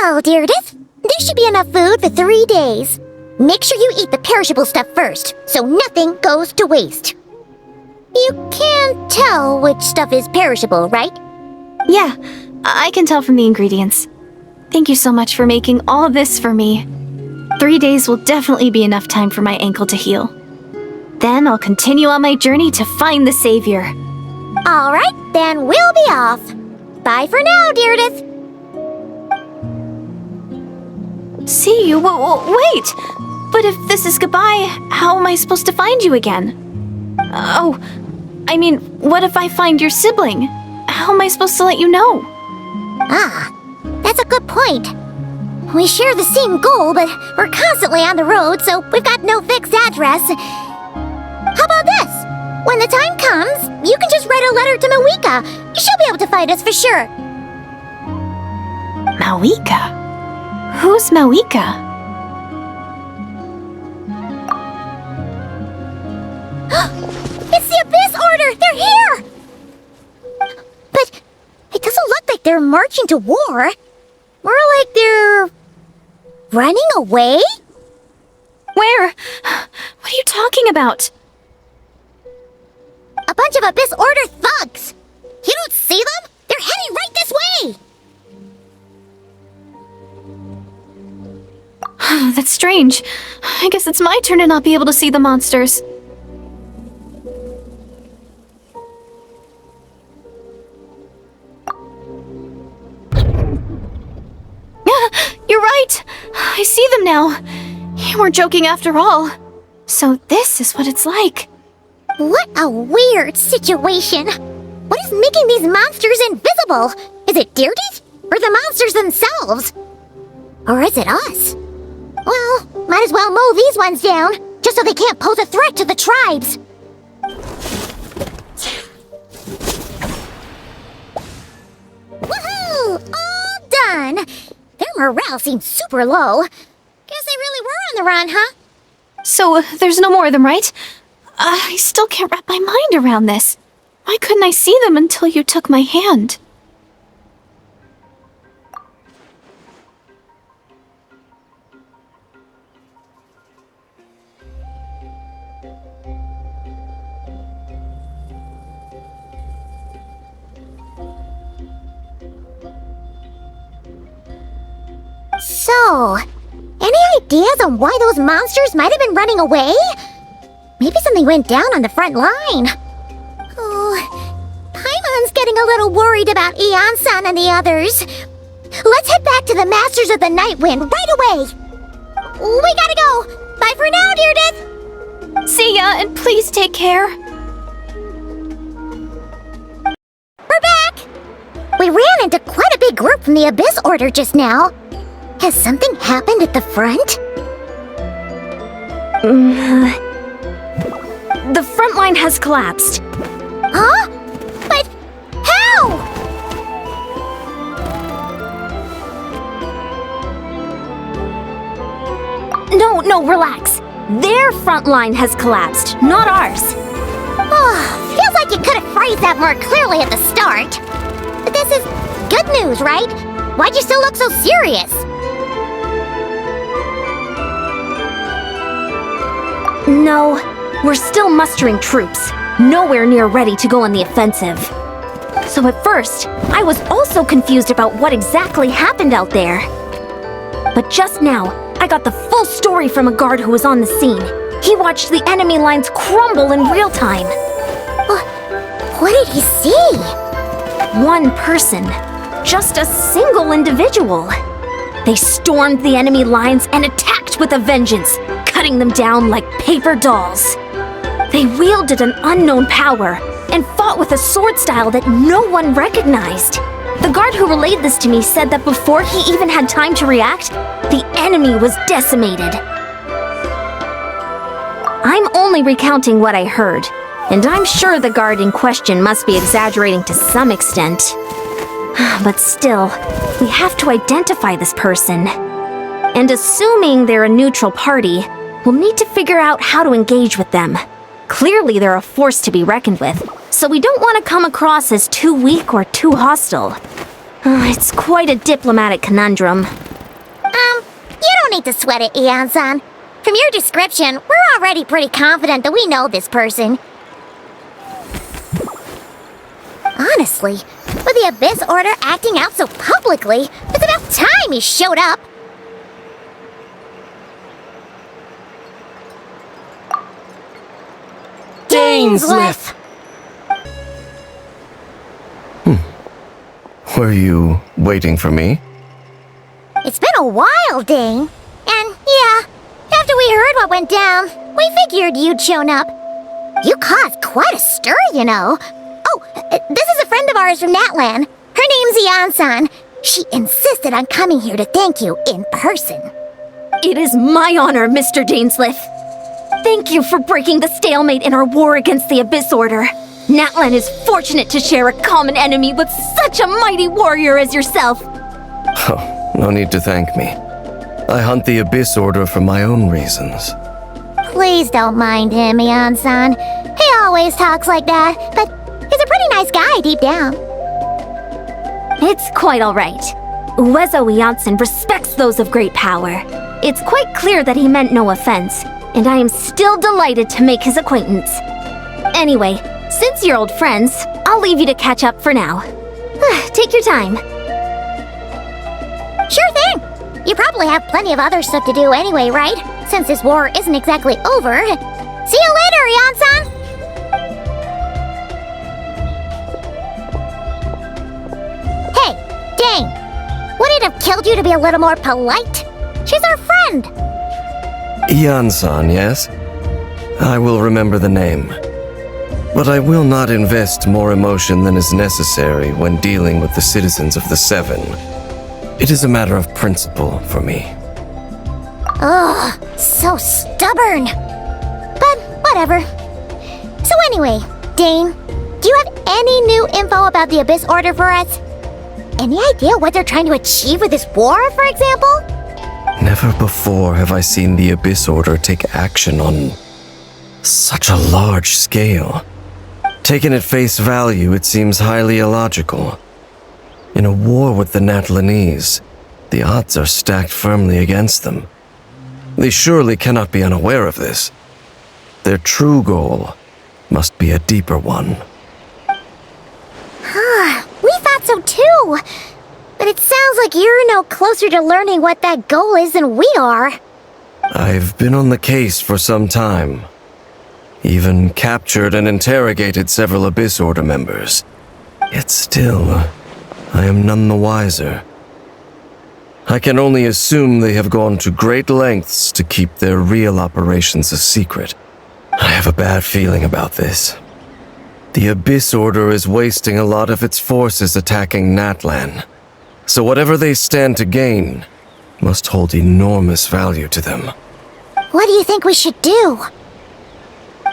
Well, Deirdre, there should be enough food for 3 days. Make sure you eat the perishable stuff first, so nothing goes to waste. You can't tell which stuff is perishable, right? Yeah, I can tell from the ingredients. Thank you so much for making all this for me. 3 days will definitely be enough time for my ankle to heal. Then I'll continue on my journey to find the savior. Alright, then we'll be off. Bye for now, Deirdre. See you? Wait! But if this is goodbye, how am I supposed to find you again? Oh, I mean, what if I find your sibling? How am I supposed to let you know? Ah, that's a good point. We share the same goal, but we're constantly on the road, so we've got no fixed address. How about this? When the time comes, you can just write a letter to Mawika. She'll be able to find us for sure. Mawika? Who's Mawika? It's the Abyss Order! They're here! But it doesn't look like they're marching to war. More like they're running away? Where? What are you talking about? A bunch of Abyss Order thugs! You don't see them? They're heading right this way! That's strange. I guess it's my turn to not be able to see the monsters. You're right! I see them now. You weren't joking after all. So this is what it's like. What a weird situation. What is making these monsters invisible? Is it Deirdre? Or the monsters themselves? Or is it us? Well, might as well mow these ones down, just so they can't pose a threat to the tribes. Woohoo! All done! Their morale seems super low. Guess they really were on the run, huh? So, there's no more of them, right? I still can't wrap my mind around this. Why couldn't I see them until you took my hand? So, any ideas on why those monsters might have been running away? Maybe something went down on the front line. Oh, Paimon's getting a little worried about Eon-san and the others. Let's head back to the Masters of the Night Wind right away. We gotta go. Bye for now, Deirdre. See ya, and please take care. We're back. We ran into quite a big group from the Abyss Order just now. Has something happened at the front? The front line has collapsed. Huh? But how? No, relax. Their front line has collapsed, not ours. Oh, feels like you could have phrased that more clearly at the start. But this is good news, right? Why'd you still look so serious? No, we're still mustering troops, nowhere near ready to go on the offensive. So at first, I was also confused about what exactly happened out there. But just now, I got the full story from a guard who was on the scene. He watched the enemy lines crumble in real time. What did he see? One person, just a single individual. They stormed the enemy lines and attacked with a vengeance, cutting them down like paper dolls. They wielded an unknown power and fought with a sword style that no one recognized. The guard who relayed this to me said that before he even had time to react, the enemy was decimated. I'm only recounting what I heard, and I'm sure the guard in question must be exaggerating to some extent. But still, we have to identify this person. And assuming they're a neutral party, we'll need to figure out how to engage with them. Clearly they're a force to be reckoned with, so we don't want to come across as too weak or too hostile. It's quite a diplomatic conundrum. need to sweat it, Ian-san. From your description, we're already pretty confident that we know this person. Honestly, with the Abyss Order acting out so publicly, it's about time he showed up. Dainsleif! Were you waiting for me? It's been a while, Dane. And yeah, after we heard what went down, we figured you'd shown up. You caused quite a stir, you know. Oh, this is a friend of ours from Natlan. Her name's Ian-san. She insisted on coming here to thank you in person. It is my honor, Mr. Dainsleif. Thank you for breaking the stalemate in our war against the Abyss Order. Natlan is fortunate to share a common enemy with such a mighty warrior as yourself. Oh, no need to thank me. I hunt the Abyss Order for my own reasons. Please don't mind him, Ian-san. He always talks like that, but he's a pretty nice guy deep down. It's quite all right. Uezo Iansan respects those of great power. It's quite clear that he meant no offense, and I am still delighted to make his acquaintance. Anyway, since you're old friends, I'll leave you to catch up for now. Take your time. Sure thing. You probably have plenty of other stuff to do anyway, right? Since this war isn't exactly over. See you later, Ian-san! Hey, Dane! Would it have killed you to be a little more polite? She's our friend! Ian-san, yes? I will remember the name. But I will not invest more emotion than is necessary when dealing with the citizens of the Seven. It is a matter of principle for me. Ugh, so stubborn. But whatever. So anyway, Dane, do you have any new info about the Abyss Order for us? Any idea what they're trying to achieve with this war, for example? Never before have I seen the Abyss Order take action on such a large scale. Taken at face value, it seems highly illogical. In a war with the Natlanese, the odds are stacked firmly against them. They surely cannot be unaware of this. Their true goal must be a deeper one. We thought so too. But it sounds like you're no closer to learning what that goal is than we are. I've been on the case for some time. Even captured and interrogated several Abyss Order members. Yet still, I am none the wiser. I can only assume they have gone to great lengths to keep their real operations a secret. I have a bad feeling about this. The Abyss Order is wasting a lot of its forces attacking Natlan. So whatever they stand to gain must hold enormous value to them. What do you think we should do?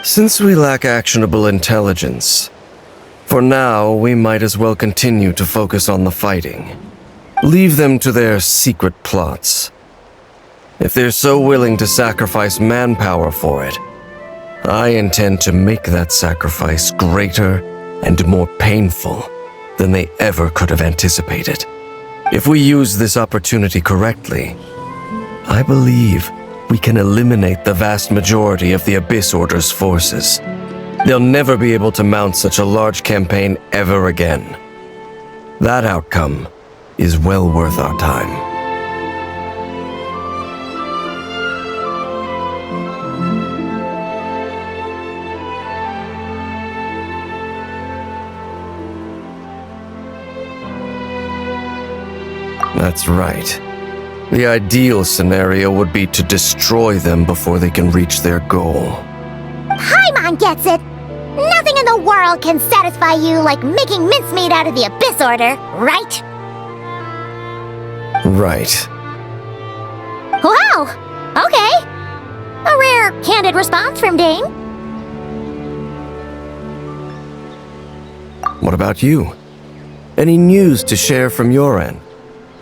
Since we lack actionable intelligence, for now we might as well continue to focus on the fighting. Leave them to their secret plots. If they're so willing to sacrifice manpower for it, I intend to make that sacrifice greater and more painful than they ever could have anticipated. If we use this opportunity correctly, I believe we can eliminate the vast majority of the Abyss Order's forces. They'll never be able to mount such a large campaign ever again. That outcome is well worth our time. That's right. The ideal scenario would be to destroy them before they can reach their goal. Paimon gets it! Nothing in the world can satisfy you like making mincemeat out of the Abyss Order, right? Right. Wow! Okay. A rare, candid response from Dane. What about you? Any news to share from your end?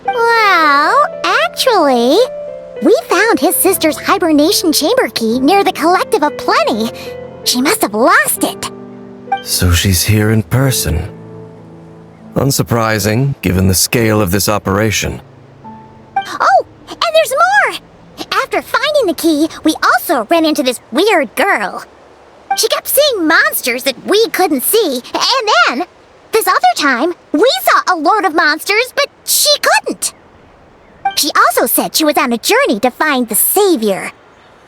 Well, actually, we found his sister's hibernation chamber key near the Collective of Plenty. She must have lost it. So she's here in person. Unsurprising, given the scale of this operation. Oh, and there's more! finding the key, we also ran into this weird girl. She kept seeing monsters that we couldn't see, and then, this other time, we saw a load of monsters, but she couldn't. She also said she was on a journey to find the Savior.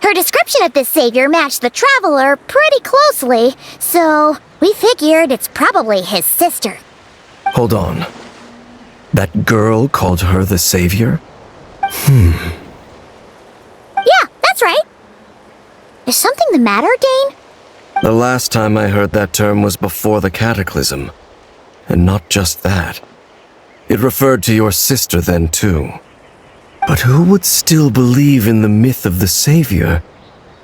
Her description of this Savior matched the Traveler pretty closely, so we figured it's probably his sister. Hold on. That girl called her the Savior? Yeah, that's right. Is something the matter, Dane? The last time I heard that term was before the Cataclysm. And not just that. It referred to your sister then, too. But who would still believe in the myth of the Savior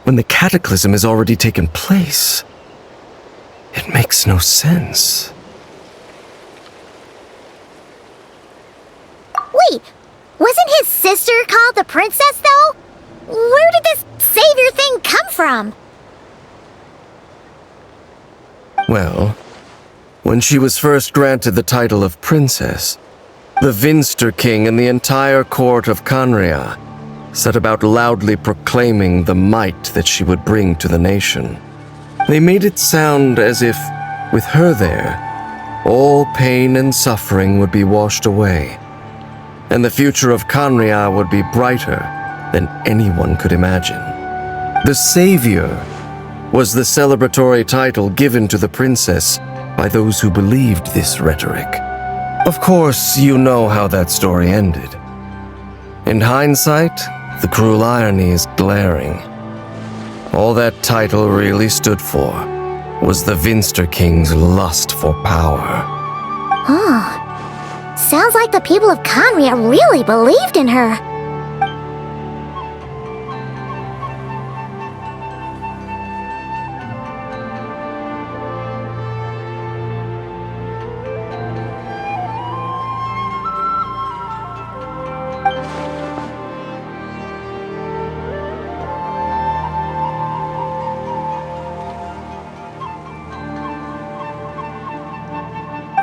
when the Cataclysm has already taken place? It makes no sense. Wait, wasn't his sister called the Princess, though? Where did this Savior thing come from? Well, when she was first granted the title of Princess, the Vinster King and the entire court of Canria set about loudly proclaiming the might that she would bring to the nation. They made it sound as if, with her there, all pain and suffering would be washed away, and the future of Canria would be brighter than anyone could imagine. The Savior was the celebratory title given to the princess by those who believed this rhetoric. Of course, you know how that story ended. In hindsight, the cruel irony is glaring. All that title really stood for was the Vinster King's lust for power. Sounds like the people of Canria really believed in her.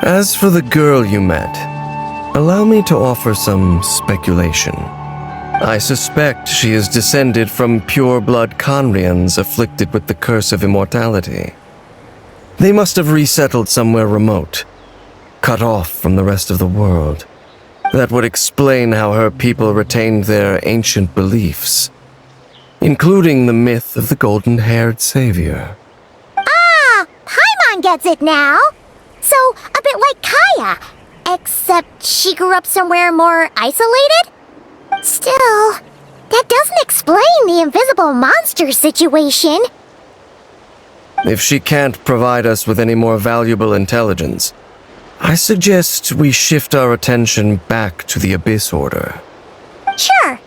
As for the girl you met, allow me to offer some speculation. I suspect she is descended from pure-blood Canrians afflicted with the curse of immortality. They must have resettled somewhere remote, cut off from the rest of the world. That would explain how her people retained their ancient beliefs, including the myth of the golden-haired savior. Paimon gets it now! So, a bit like Kaya, except she grew up somewhere more isolated? Still, that doesn't explain the invisible monster situation. If she can't provide us with any more valuable intelligence, I suggest we shift our attention back to the Abyss Order. Sure.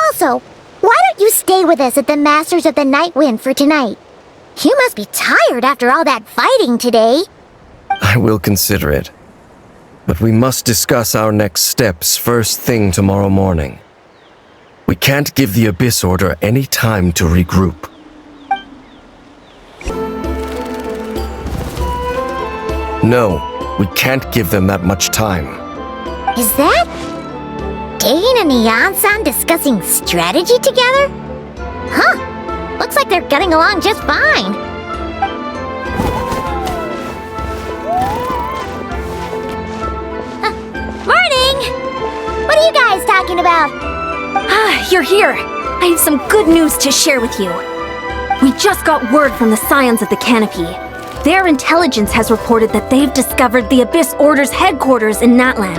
Also, why don't you stay with us at the Masters of the Night Wind for tonight? You must be tired after all that fighting today. I will consider it. But we must discuss our next steps first thing tomorrow morning. We can't give the Abyss Order any time to regroup. No, we can't give them that much time. Is that Dane and Neon-san discussing strategy together? Huh. Looks like they're getting along just fine. Morning! What are you guys talking about? You're here. I have some good news to share with you. We just got word from the Scions of the Canopy. Their intelligence has reported that they've discovered the Abyss Order's headquarters in Natlan.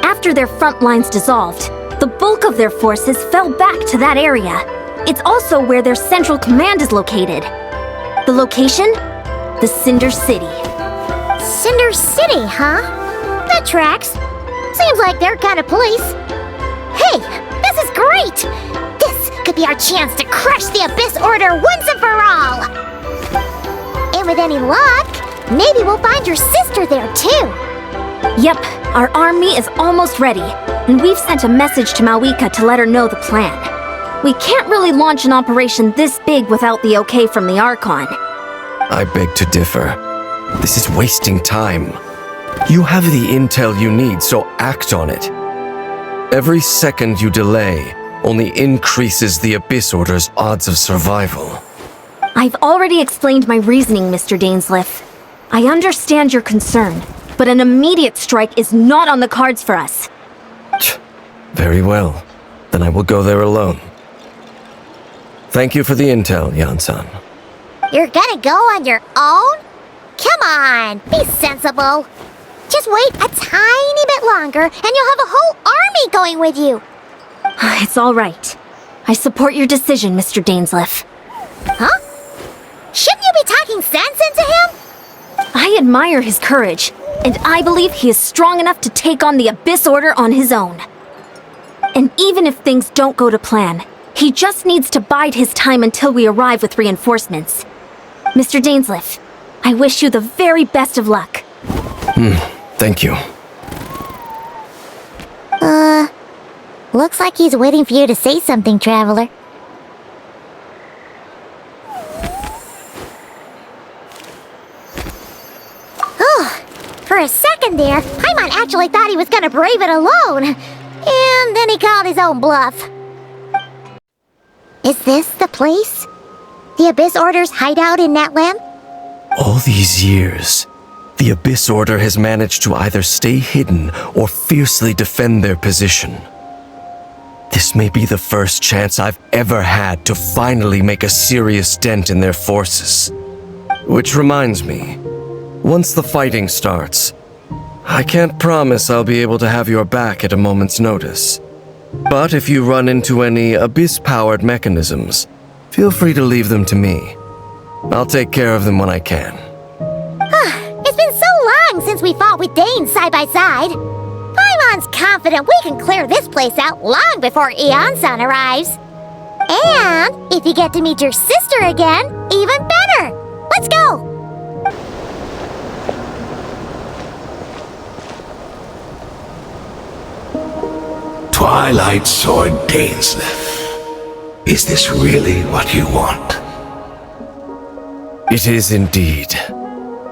After their front lines dissolved, the bulk of their forces fell back to that area. It's also where their central command is located. The location? The Cinder City. Cinder City, huh? That tracks. Seems like their kind of place. Hey, this is great! This could be our chance to crush the Abyss Order once and for all! And with any luck, maybe we'll find your sister there too. Yep, our army is almost ready, and we've sent a message to Malwika to let her know the plan. We can't really launch an operation this big without the okay from the Archon. I beg to differ. This is wasting time. You have the intel you need, so act on it. Every second you delay only increases the Abyss Order's odds of survival. I've already explained my reasoning, Mr. Dainsleif. I understand your concern, but an immediate strike is not on the cards for us. Very well. Then I will go there alone. Thank you for the intel, Yan-san. You're gonna go on your own? Come on, be sensible. Just wait a tiny bit longer and you'll have a whole army going with you. It's all right. I support your decision, Mr. Dainsleif. Huh? Shouldn't you be talking sense into him? I admire his courage, and I believe he is strong enough to take on the Abyss Order on his own. And even if things don't go to plan, he just needs to bide his time until we arrive with reinforcements. Mr. Dainsleif, I wish you the very best of luck. Thank you. Looks like he's waiting for you to say something, Traveler. For a second there, Paimon actually thought he was gonna brave it alone. And then he called his own bluff. Is this the place? The Abyss Order's hideout in Natlan? All these years, the Abyss Order has managed to either stay hidden or fiercely defend their position. This may be the first chance I've ever had to finally make a serious dent in their forces. Which reminds me, once the fighting starts, I can't promise I'll be able to have your back at a moment's notice. But if you run into any Abyss-powered mechanisms, feel free to leave them to me. I'll take care of them when I can. It's been so long since we fought with Dane side by side. Paimon's confident we can clear this place out long before Eon-san arrives. And if you get to meet your sister again, even better. Let's go! Twilight Sword Dainsleif. Is this really what you want? It is indeed.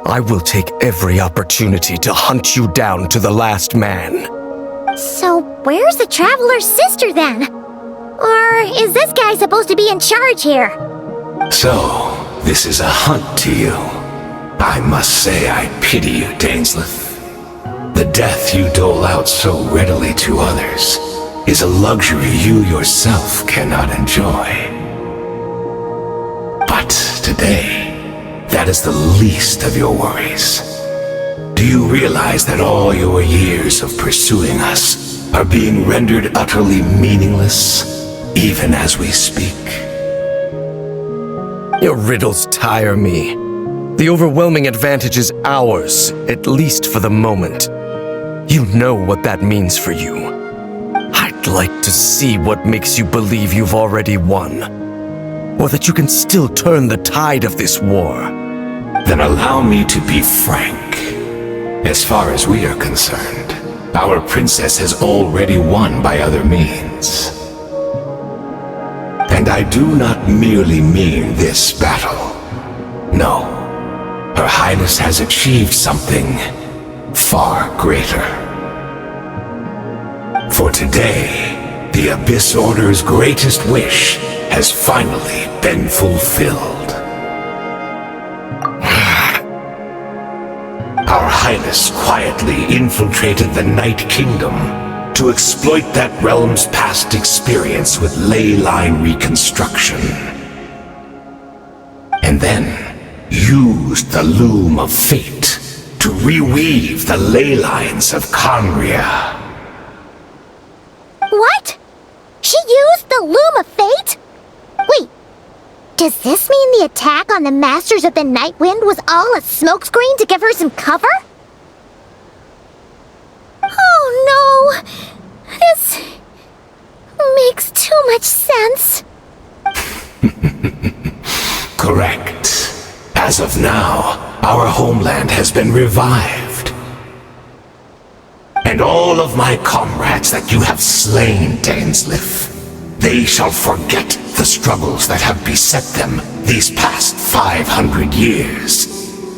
I will take every opportunity to hunt you down to the last man. So where's the Traveler's sister then? Or is this guy supposed to be in charge here? So, this is a hunt to you. I must say I pity you, Dainsleif. The death you dole out so readily to others is a luxury you yourself cannot enjoy. But today, that is the least of your worries. Do you realize that all your years of pursuing us are being rendered utterly meaningless, even as we speak? Your riddles tire me. The overwhelming advantage is ours, at least for the moment. You know what that means for you. I'd like to see what makes you believe you've already won, or that you can still turn the tide of this war. Then allow me to be frank. As far as we are concerned, our princess has already won by other means. And I do not merely mean this battle. No, Her Highness has achieved something far greater. For today, the Abyss Order's greatest wish has finally been fulfilled. Our Highness quietly infiltrated the Night Kingdom to exploit that realm's past experience with ley line reconstruction. And then used the Loom of Fate to reweave the ley lines of Conria. What? She used the Loom of Fate? Wait, does this mean the attack on the Masters of the Night Wind was all a smokescreen to give her some cover? Oh no! This makes too much sense. Correct. As of now, our homeland has been revived. And all of my comrades that you have slain, Dainsleif, they shall forget the struggles that have beset them these past 500 years,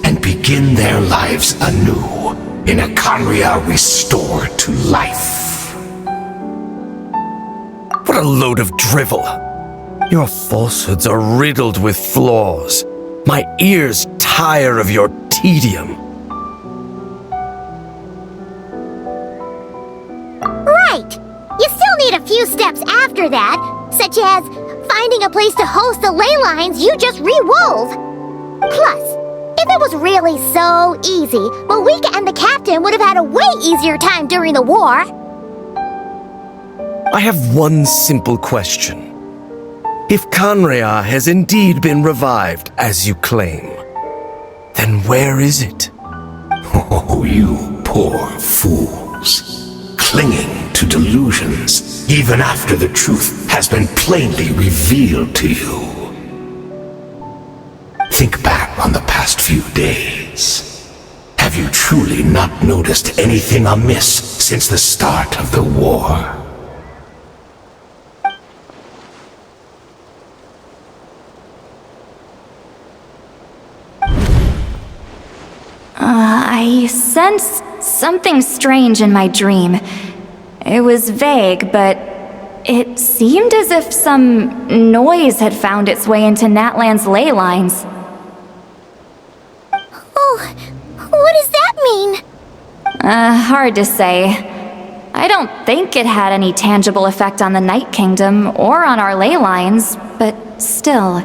and begin their lives anew in a Conria restored to life. What a a load of drivel. Your falsehoods are riddled with flaws. My ears tire of your tedium. Right! You still need a few steps after that, such as finding a place to host the ley lines you just re-wove. Plus, if it was really so easy, Malika and the captain would have had a way easier time during the war. I have one simple question. If Kanrea has indeed been revived, as you claim, then where is it? Oh, you poor fools. Clinging to delusions even after the truth has been plainly revealed to you. Think back on the past few days. Have you truly not noticed anything amiss since the start of the war? I sensed something strange in my dream. It was vague, but it seemed as if some noise had found its way into Natlan's ley lines. Oh, what does that mean? Hard to say. I don't think it had any tangible effect on the Night Kingdom or on our ley lines, but still.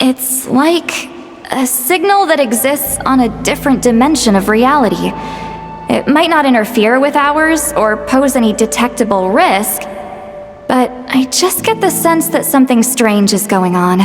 It's like a signal that exists on a different dimension of reality. It might not interfere with ours or pose any detectable risk, but I just get the sense that something strange is going on.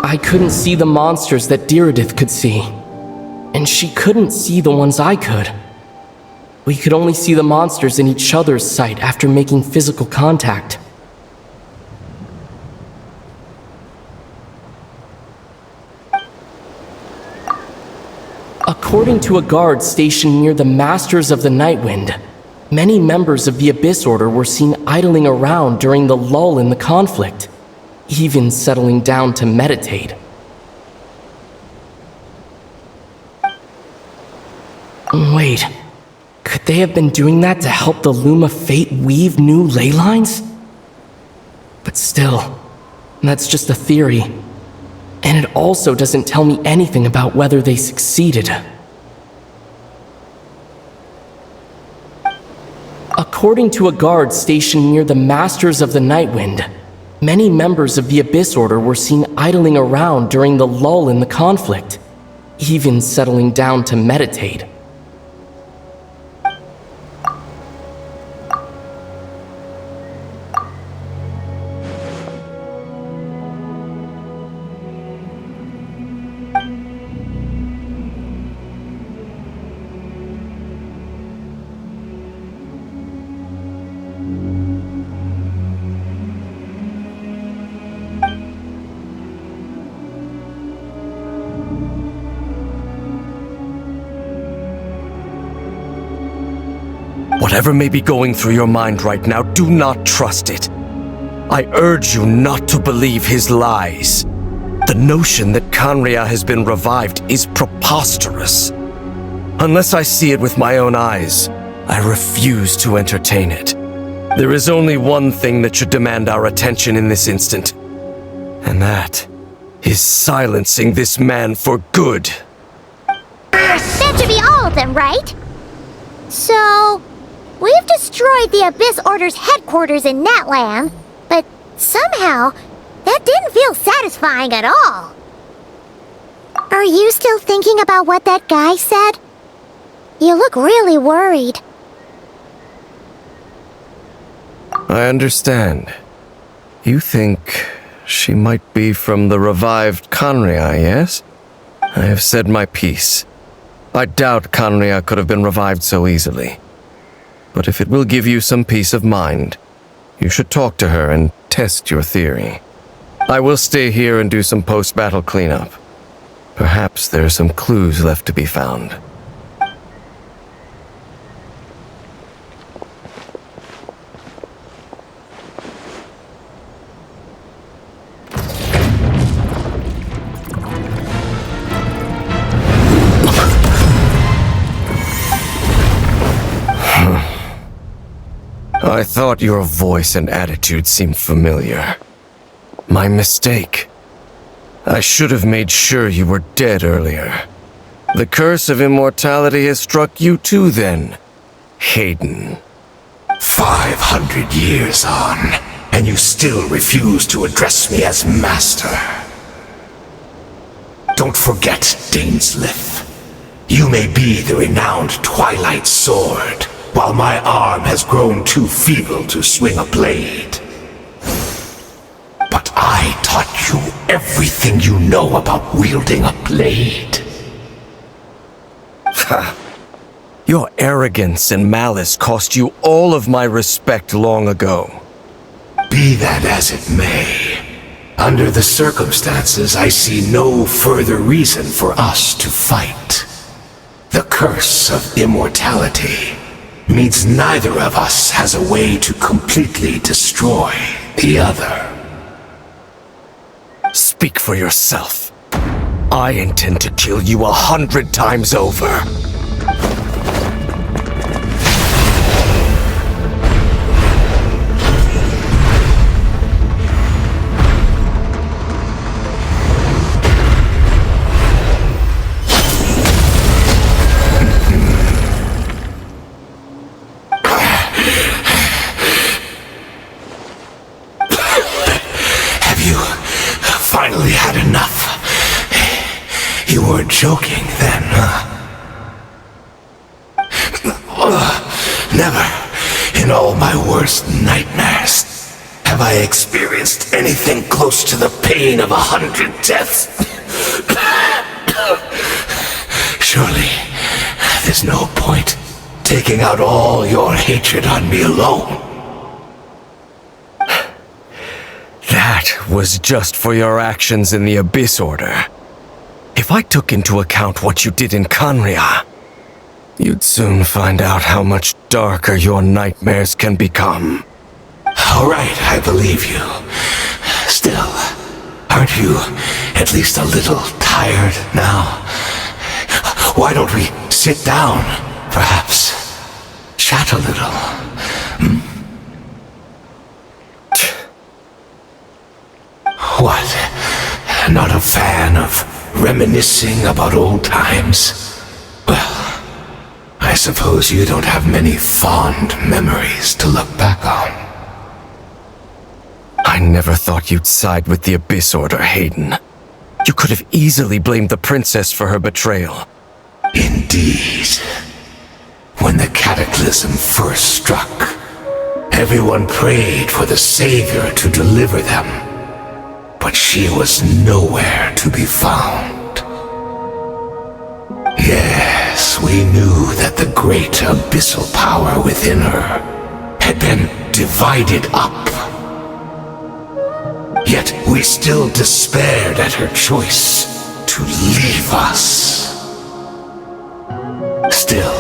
I couldn't see the monsters that Diridith could see, and she couldn't see the ones I could. We could only see the monsters in each other's sight after making physical contact. According to a guard stationed near the Masters of the Nightwind, many members of the Abyss Order were seen idling around during the lull in the conflict, even settling down to meditate. Wait, could they have been doing that to help the Loom of Fate weave new ley lines? But still, that's just a theory, and it also doesn't tell me anything about whether they succeeded. According to a guard stationed near the Masters of the Nightwind, many members of the Abyss Order were seen idling around during the lull in the conflict, even settling down to meditate. Whatever may be going through your mind right now, do not trust it. I urge you not to believe his lies. The notion that Kanrea has been revived is preposterous. Unless I see it with my own eyes, I refuse to entertain it. There is only one thing that should demand our attention in this instant, and that is silencing this man for good. That should be all of them, right? So, we've destroyed the Abyss Order's headquarters in Natlan, but somehow, that didn't feel satisfying at all. Are you still thinking about what that guy said? You look really worried. I understand. You think she might be from the revived Kanrea, yes? I have said my piece. I doubt Kanria could have been revived so easily. But if it will give you some peace of mind, you should talk to her and test your theory. I will stay here and do some post-battle cleanup. Perhaps there are some clues left to be found. I thought your voice and attitude seemed familiar. My mistake. I should have made sure you were dead earlier. The curse of immortality has struck you too then, Hayden. 500 years on, and you still refuse to address me as master. Don't forget, Dainsleif. You may be the renowned Twilight Sword, while my arm has grown too feeble to swing a blade. But I taught you everything you know about wielding a blade. Your arrogance and malice cost you all of my respect long ago. Be that as it may, under the circumstances, I see no further reason for us to fight. The curse of immortality means neither of us has a way to completely destroy the other. Speak for yourself. I intend to kill you 100 times over. Finally had enough. You weren't joking then, huh? Never, in all my worst nightmares, have I experienced anything close to the pain of 100 deaths. Surely, there's no point taking out all your hatred on me alone. That was just for your actions in the Abyss Order. If I took into account what you did in Kanria, you'd soon find out how much darker your nightmares can become. All right, I believe you. Still, aren't you at least a little tired now? Why don't we sit down, perhaps? Chat a little. What? Not a fan of reminiscing about old times? Well, I suppose you don't have many fond memories to look back on. I never thought you'd side with the Abyss Order, Hayden. You could have easily blamed the princess for her betrayal. Indeed. When the cataclysm first struck, everyone prayed for the Savior to deliver them. But she was nowhere to be found. Yes, we knew that the great abyssal power within her had been divided up. Yet we still despaired at her choice to leave us. Still,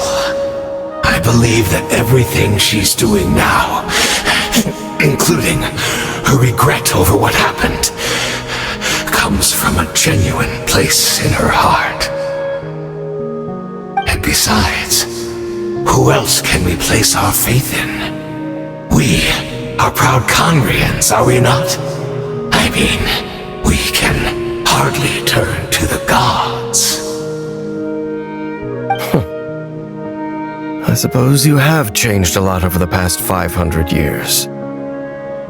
I believe that everything she's doing now, including her regret over what happened, comes from a genuine place in her heart. And besides, who else can we place our faith in? We are proud Conrians, are we not? I mean, we can hardly turn to the gods. I suppose you have changed a lot over the past 500 years.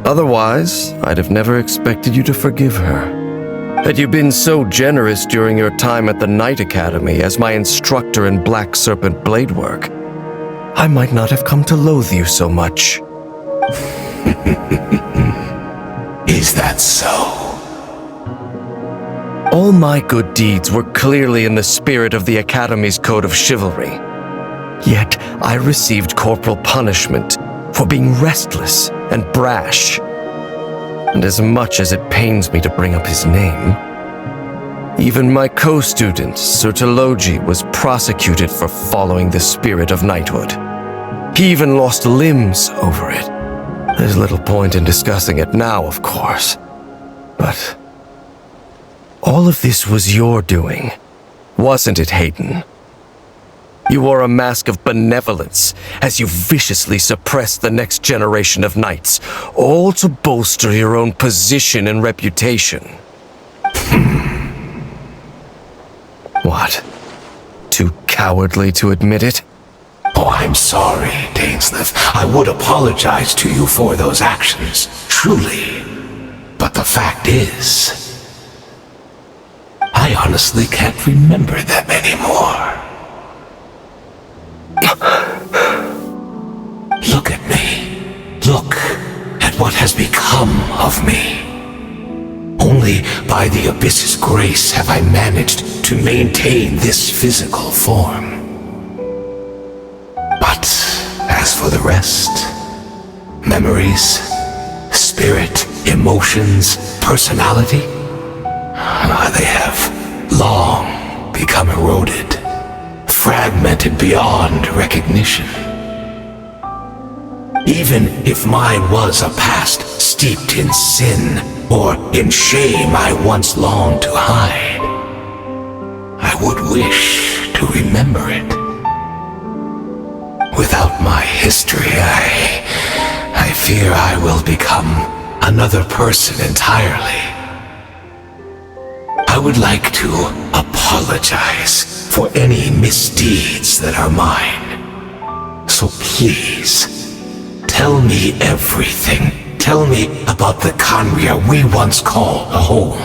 Otherwise, I'd have never expected you to forgive her. Had you been so generous during your time at the Knight Academy as my instructor in Black Serpent blade work, I might not have come to loathe you so much. Is that so? All All my good deeds were clearly in the spirit of the Academy's code of chivalry. Yet I received corporal punishment for being restless and brash. And as much as it pains me to bring up his name, even my co-student, Sir Taloji, was prosecuted for following the spirit of knighthood. He even lost limbs over it. There's little point in discussing it now, of course. But all of this was your doing, wasn't it, Hayden? You wore a mask of benevolence as you viciously suppressed the next generation of knights, all to bolster your own position and reputation. What? Too cowardly to admit it? Oh, I'm sorry, Dainsleif. I would apologize to you for those actions, truly. But the fact is, I honestly can't remember them anymore. Look at me. Look at what has become of me. Only by the Abyss's grace have I managed to maintain this physical form. But as for the rest, memories, spirit, emotions, personality, they have long become eroded, fragmented beyond recognition. Even if mine was a past steeped in sin or in shame I once longed to hide, I would wish to remember it. Without my history, I fear I will become another person entirely. I would like to apologize for any misdeeds that are mine. So please, tell me everything. Tell me about the Khanria we once called a home.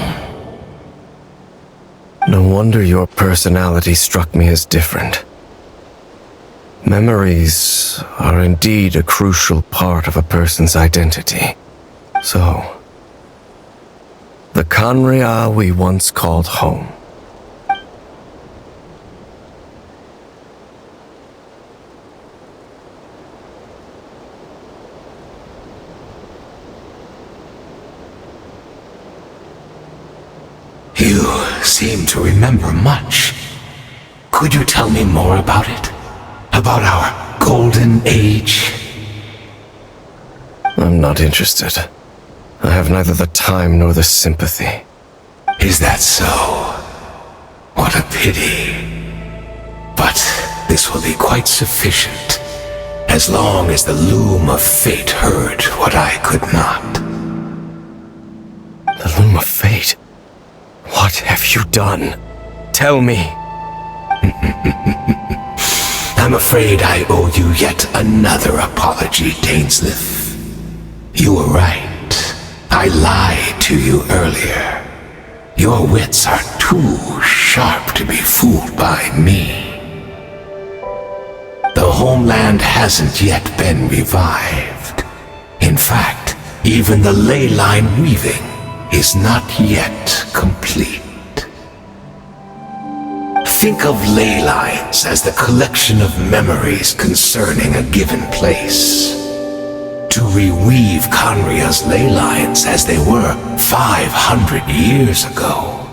No wonder your personality struck me as different. Memories are indeed a crucial part of a person's identity. So, the Khanria we once called home. You seem to remember much. Could you tell me more about it? About our golden age? I'm not interested. I have neither the time nor the sympathy. Is that so? What a pity. But this will be quite sufficient, as long as the loom of fate heard what I could not. The loom of fate? What have you done? Tell me. I'm afraid I owe you yet another apology, Dainsleif. You were right. I lied to you earlier. Your wits are too sharp to be fooled by me. The homeland hasn't yet been revived. In fact, even the ley line weaving is not yet complete. Think of ley lines as the collection of memories concerning a given place. To reweave Khanria's ley lines as they were 500 years ago,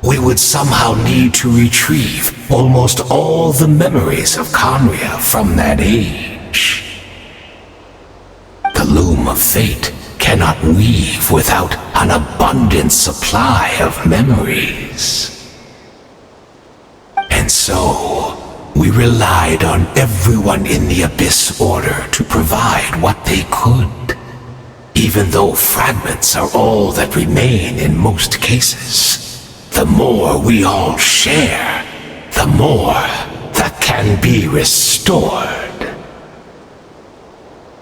we would somehow need to retrieve almost all the memories of Khanria from that age. The loom of fate cannot weave without an abundant supply of memories. And so, we relied on everyone in the Abyss Order to provide what they could, even though fragments are all that remain in most cases. The more we all share, the more that can be restored.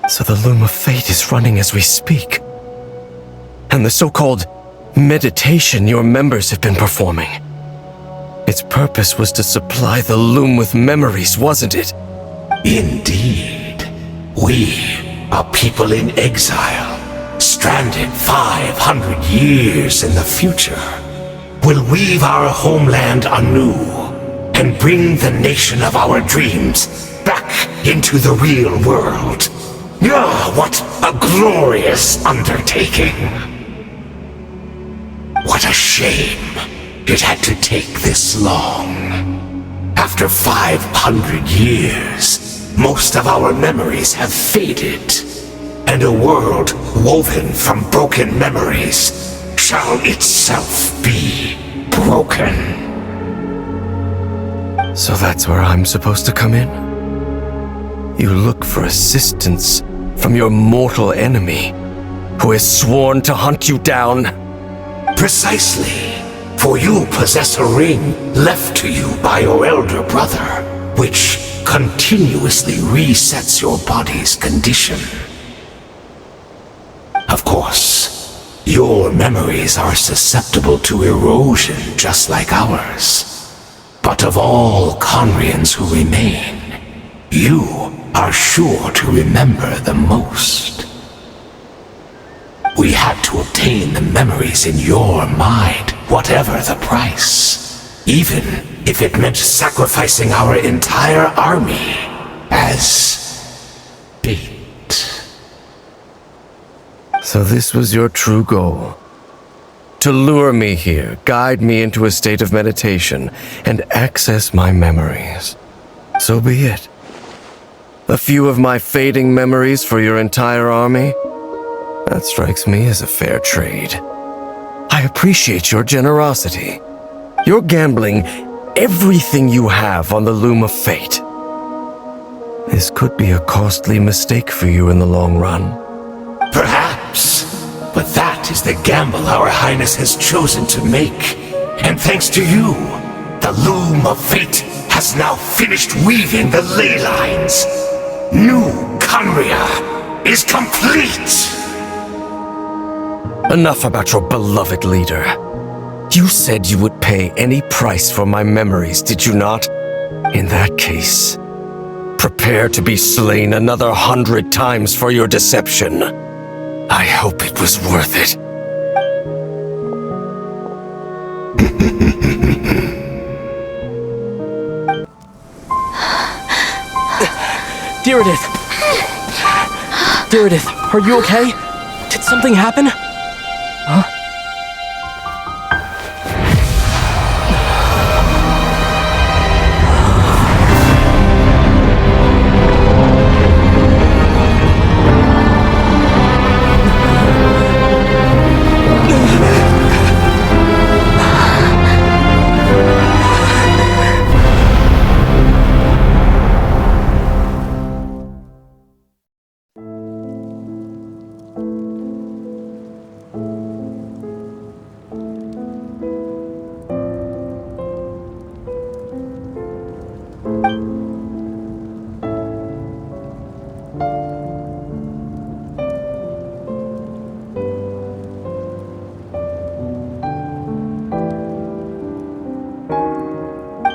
So the loom of fate is running as we speak. And the so-called meditation your members have been performing. Its purpose was to supply the loom with memories, wasn't it? Indeed. We are people in exile, stranded 500 years in the future. will weave our homeland anew and bring the nation of our dreams back into the real world. Ah, what a glorious undertaking! What a shame it had to take this long. After 500 years, most of our memories have faded, and a world woven from broken memories shall itself be broken. So that's where I'm supposed to come in? You look for assistance from your mortal enemy, who has sworn to hunt you down? Precisely, for you possess a ring left to you by your elder brother, which continuously resets your body's condition. Of course, your memories are susceptible to erosion just like ours. But of all Conrians who remain, you are sure to remember the most. We had to obtain the memories in your mind, whatever the price, even if it meant sacrificing our entire army as bait. So this was your true goal? To lure me here, guide me into a state of meditation, and access my memories. So be it. A few of my fading memories for your entire army? That strikes me as a fair trade. I appreciate your generosity. You're gambling everything you have on the loom of fate. This could be a costly mistake for you in the long run. Perhaps, but that is the gamble our Highness has chosen to make. And thanks to you, the loom of fate has now finished weaving the ley lines. New Conria is complete! Enough about your beloved leader. You said you would pay any price for my memories, did you not? In that case, prepare to be slain another 100 times for your deception. I hope it was worth it. Dear Edith! Dear Edith, are you okay? Did something happen? Huh?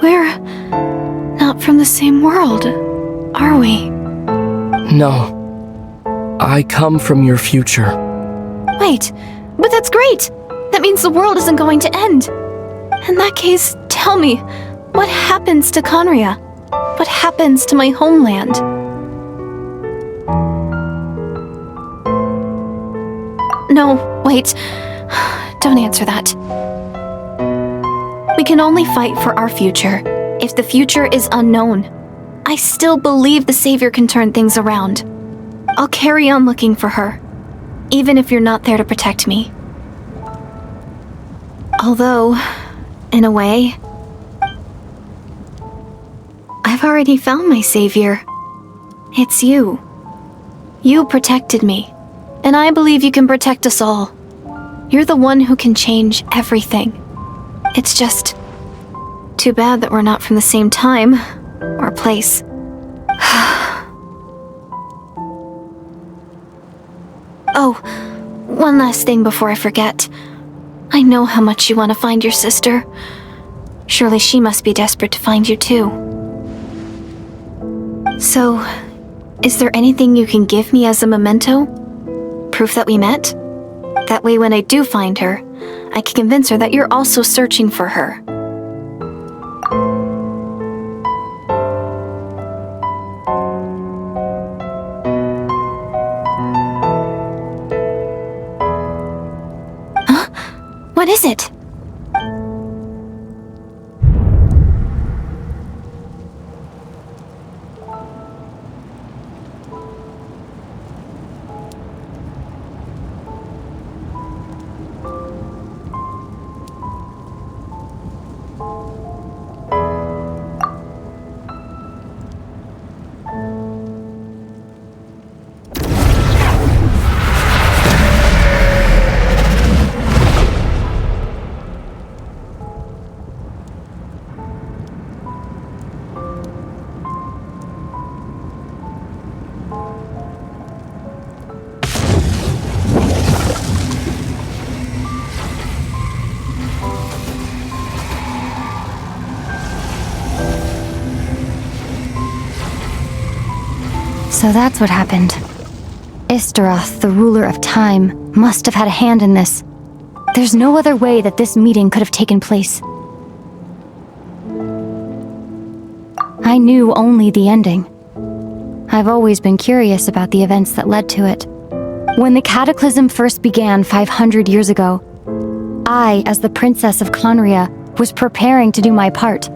We're not from the same world, are we? No. I come from your future. Wait, but that's great! That means the world isn't going to end. In that case, tell me, what happens to Conria? What happens to my homeland? No, wait. Don't answer that. We can only fight for our future. If the future is unknown, I still believe the Savior can turn things around. I'll carry on looking for her, even if you're not there to protect me. Although, in a way, I've already found my Savior. It's you. You protected me, and I believe you can protect us all. You're the one who can change everything. It's just too bad that we're not from the same time or place. Oh, one last thing before I forget. I know how much you want to find your sister. Surely she must be desperate to find you too. So, is there anything you can give me as a memento? Proof that we met? That way when I do find her, I can convince her that you're also searching for her. Huh? What is it? So that's what happened. Istaroth, the ruler of time, must have had a hand in this. There's no other way that this meeting could have taken place. I knew only the ending. I've always been curious about the events that led to it. When the cataclysm first began 500 years ago, I, as the princess of Conria, was preparing to do my part,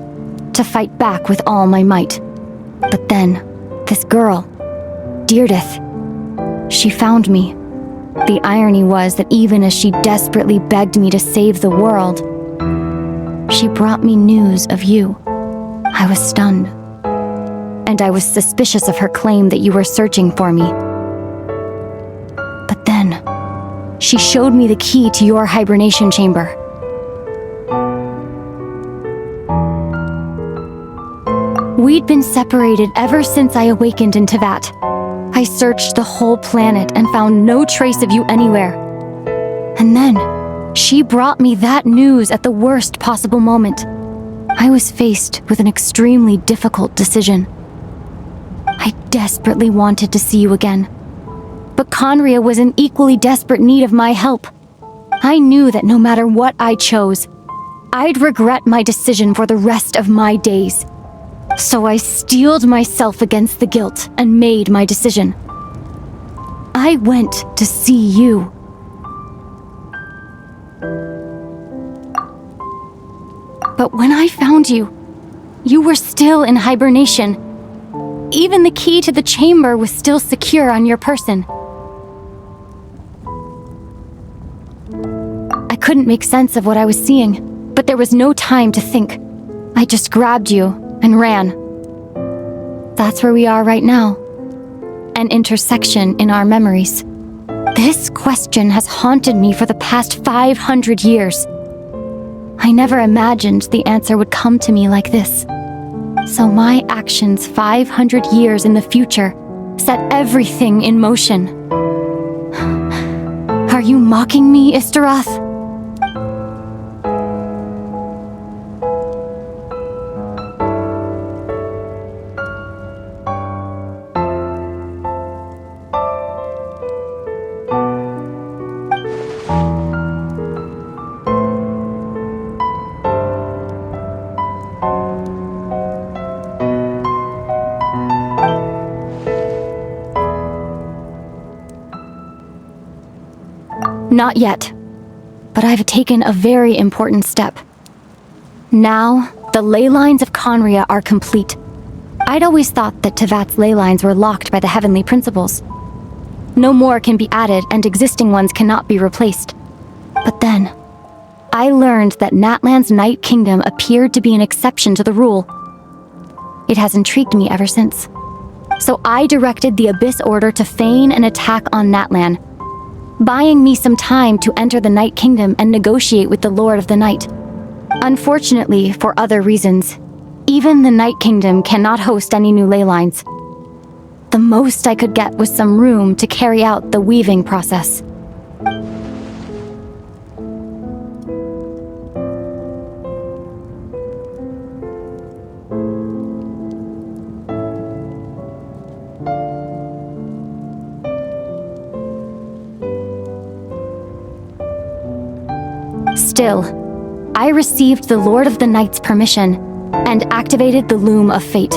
to fight back with all my might. But then, this girl, Deirdith, she found me. The irony was that even as she desperately begged me to save the world, she brought me news of you. I was stunned. And I was suspicious of her claim that you were searching for me. But then, she showed me the key to your hibernation chamber. We'd been separated ever since I awakened in Tevat. I searched the whole planet and found no trace of you anywhere. And then, she brought me that news at the worst possible moment. I was faced with an extremely difficult decision. I desperately wanted to see you again. But Conria was in equally desperate need of my help. I knew that no matter what I chose, I'd regret my decision for the rest of my days. So I steeled myself against the guilt and made my decision. I went to see you. But when I found you, you were still in hibernation. Even the key to the chamber was still secure on your person. I couldn't make sense of what I was seeing, but there was no time to think. I just grabbed you and ran. That's where we are right now. An intersection in our memories. This question has haunted me for the past 500 years. I never imagined the answer would come to me like this. So my actions 500 years in the future set everything in motion. Are you mocking me, Istaroth? Not yet, but I've taken a very important step. Now, the ley lines of Conria are complete. I'd always thought that Tevat's ley lines were locked by the heavenly principles. No more can be added and existing ones cannot be replaced. But then, I learned that Natlan's Night Kingdom appeared to be an exception to the rule. It has intrigued me ever since. So I directed the Abyss Order to feign an attack on Natlan, buying me some time to enter the Night Kingdom and negotiate with the Lord of the Night. Unfortunately, for other reasons, even the Night Kingdom cannot host any new ley lines. The most I could get was some room to carry out the weaving process. still, I received the Lord of the Night's permission and activated the Loom of Fate.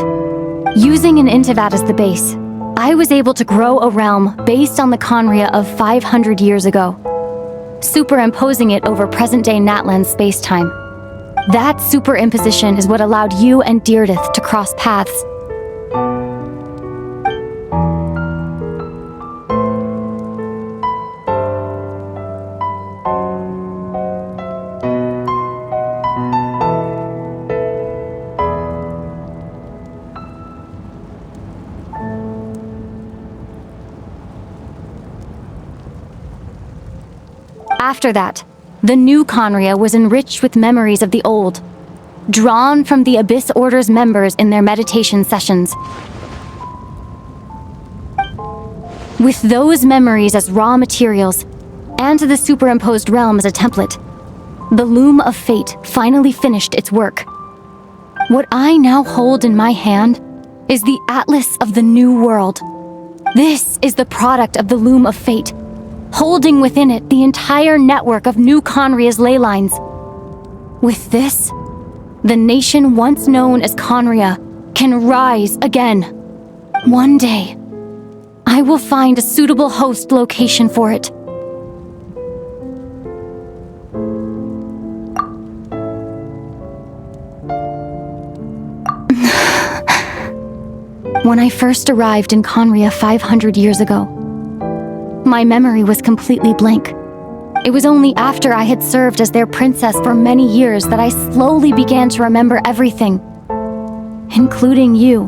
Using an Intivat as the base, I was able to grow a realm based on the Conria of 500 years ago, superimposing it over present-day Natlan space-time. That superimposition is what allowed you and Deirdith to cross paths. After that, the new Conria was enriched with memories of the old, drawn from the Abyss Order's members in their meditation sessions. With those memories as raw materials, and the superimposed realm as a template, the Loom of Fate finally finished its work. What I now hold in my hand is the Atlas of the New World. This is the product of the Loom of Fate, holding within it the entire network of New Conria's ley lines. With this, the nation once known as Conria can rise again. One day, I will find a suitable host location for it. When I first arrived in Conria 500 years ago, my memory was completely blank. It was only after I had served as their princess for many years that I slowly began to remember everything, including you.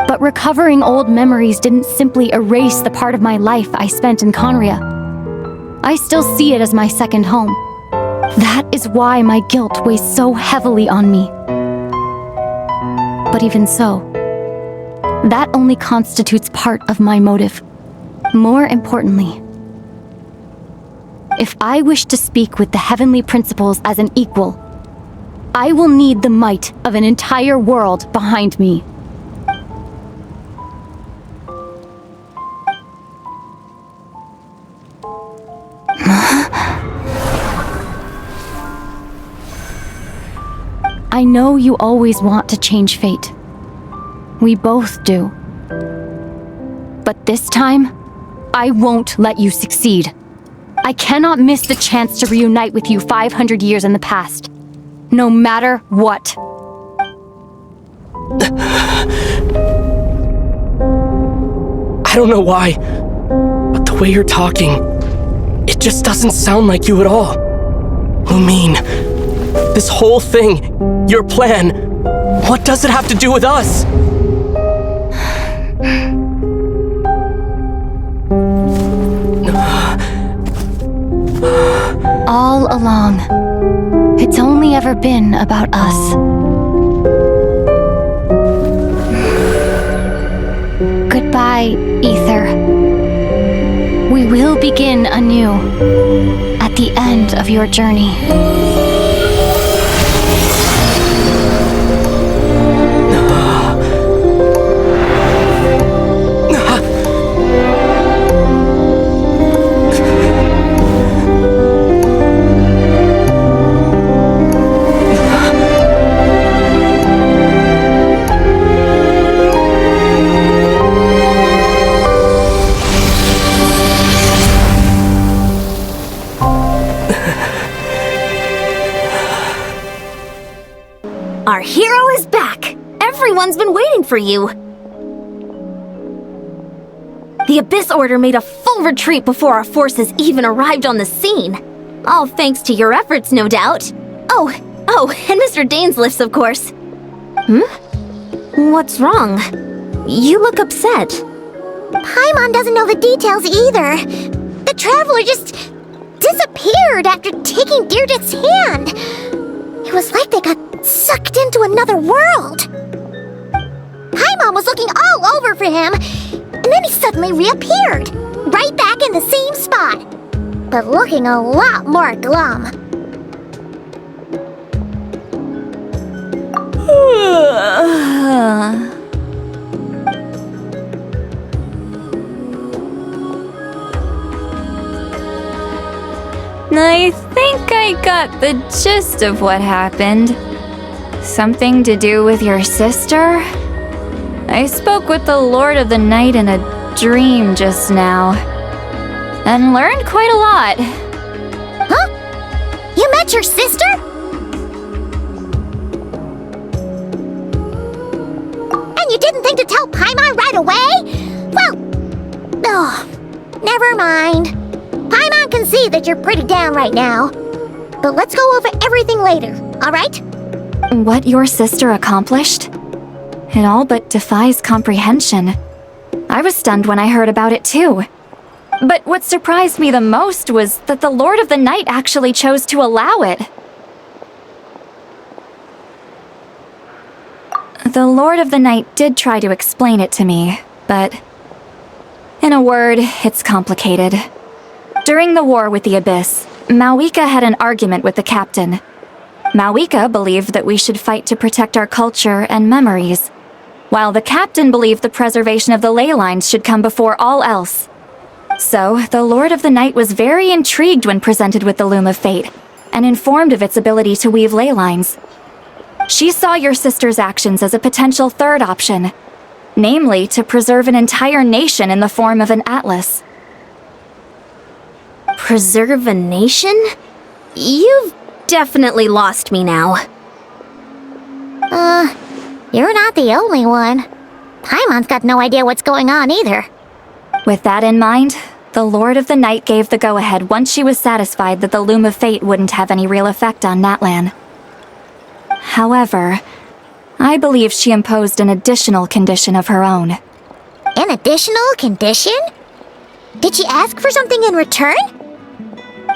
But recovering old memories didn't simply erase the part of my life I spent in Conria. I still see it as my second home. That is why my guilt weighs so heavily on me. But even so, that only constitutes part of my motive. More importantly, if I wish to speak with the heavenly principles as an equal, I will need the might of an entire world behind me. I know you always want to change fate. We both do. But this time, I won't let you succeed. I cannot miss the chance to reunite with you 500 years in the past. No matter what. I don't know why, but the way you're talking, it just doesn't sound like you at all. Lumine, this whole thing, your plan, what does it have to do with us? All along, it's only ever been about us. Goodbye, Ether. We will begin anew at the end of your journey. Our hero is back! Everyone's been waiting for you! The Abyss Order made a full retreat before our forces even arrived on the scene. All thanks to your efforts, no doubt. Oh, and Mr. Dainsliff's, of course. What's wrong? You look upset. Paimon doesn't know the details either. The traveler just disappeared after taking Deirdith's hand. It was like they got sucked into another world. Paimon was looking all over for him, and then he suddenly reappeared, right back in the same spot, but looking a lot more glum. I think I got the gist of what happened. Something to do with your sister? I spoke with the Lord of the Night in a dream just now, and learned quite a lot. Huh? You met your sister? And you didn't think to tell Paimon right away? Well, never mind. Paimon can see that you're pretty down right now. But let's go over everything later, alright? What your sister accomplished? It all but defies comprehension. I was stunned when I heard about it too. But what surprised me the most was that the Lord of the Night actually chose to allow it. The Lord of the Night did try to explain it to me, but in a word, it's complicated. During the war with the Abyss, Mawika had an argument with the captain. Mawika believed that we should fight to protect our culture and memories, while the captain believed the preservation of the ley lines should come before all else. So, the Lord of the Night was very intrigued when presented with the Loom of Fate, and informed of its ability to weave ley lines. She saw your sister's actions as a potential third option, namely to preserve an entire nation in the form of an atlas. Preserve a nation? You've definitely lost me now. You're not the only one. Paimon's got no idea what's going on either. With that in mind, the Lord of the Night gave the go-ahead once she was satisfied that the Loom of Fate wouldn't have any real effect on Natlan. However, I believe she imposed an additional condition of her own. An additional condition? Did she ask for something in return?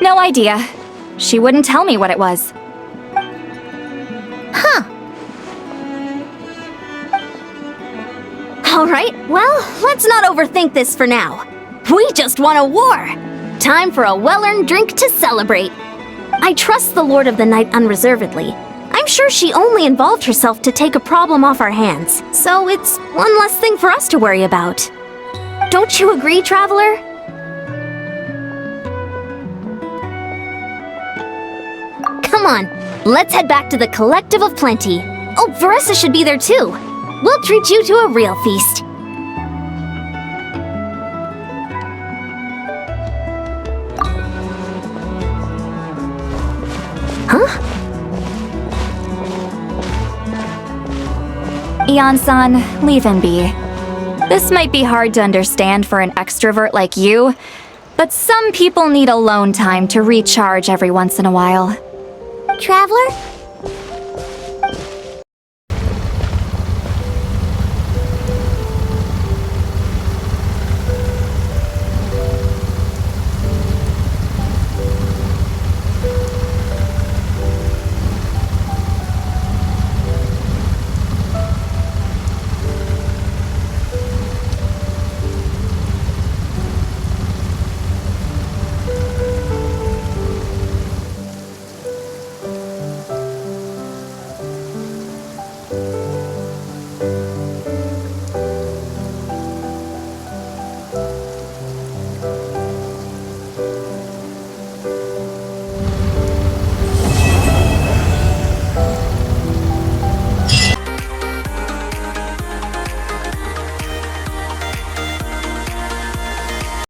No idea. She wouldn't tell me what it was. Huh. Alright, well, let's not overthink this for now. We just won a war! Time for a well-earned drink to celebrate. I trust the Lord of the Night unreservedly. I'm sure she only involved herself to take a problem off our hands, so it's one less thing for us to worry about. Don't you agree, Traveler? Come on, let's head back to the Collective of Plenty. Oh, Veressa should be there too. We'll treat you to a real feast. Huh? Ion-san, leave him be. This might be hard to understand for an extrovert like you, but some people need alone time to recharge every once in a while. Traveler?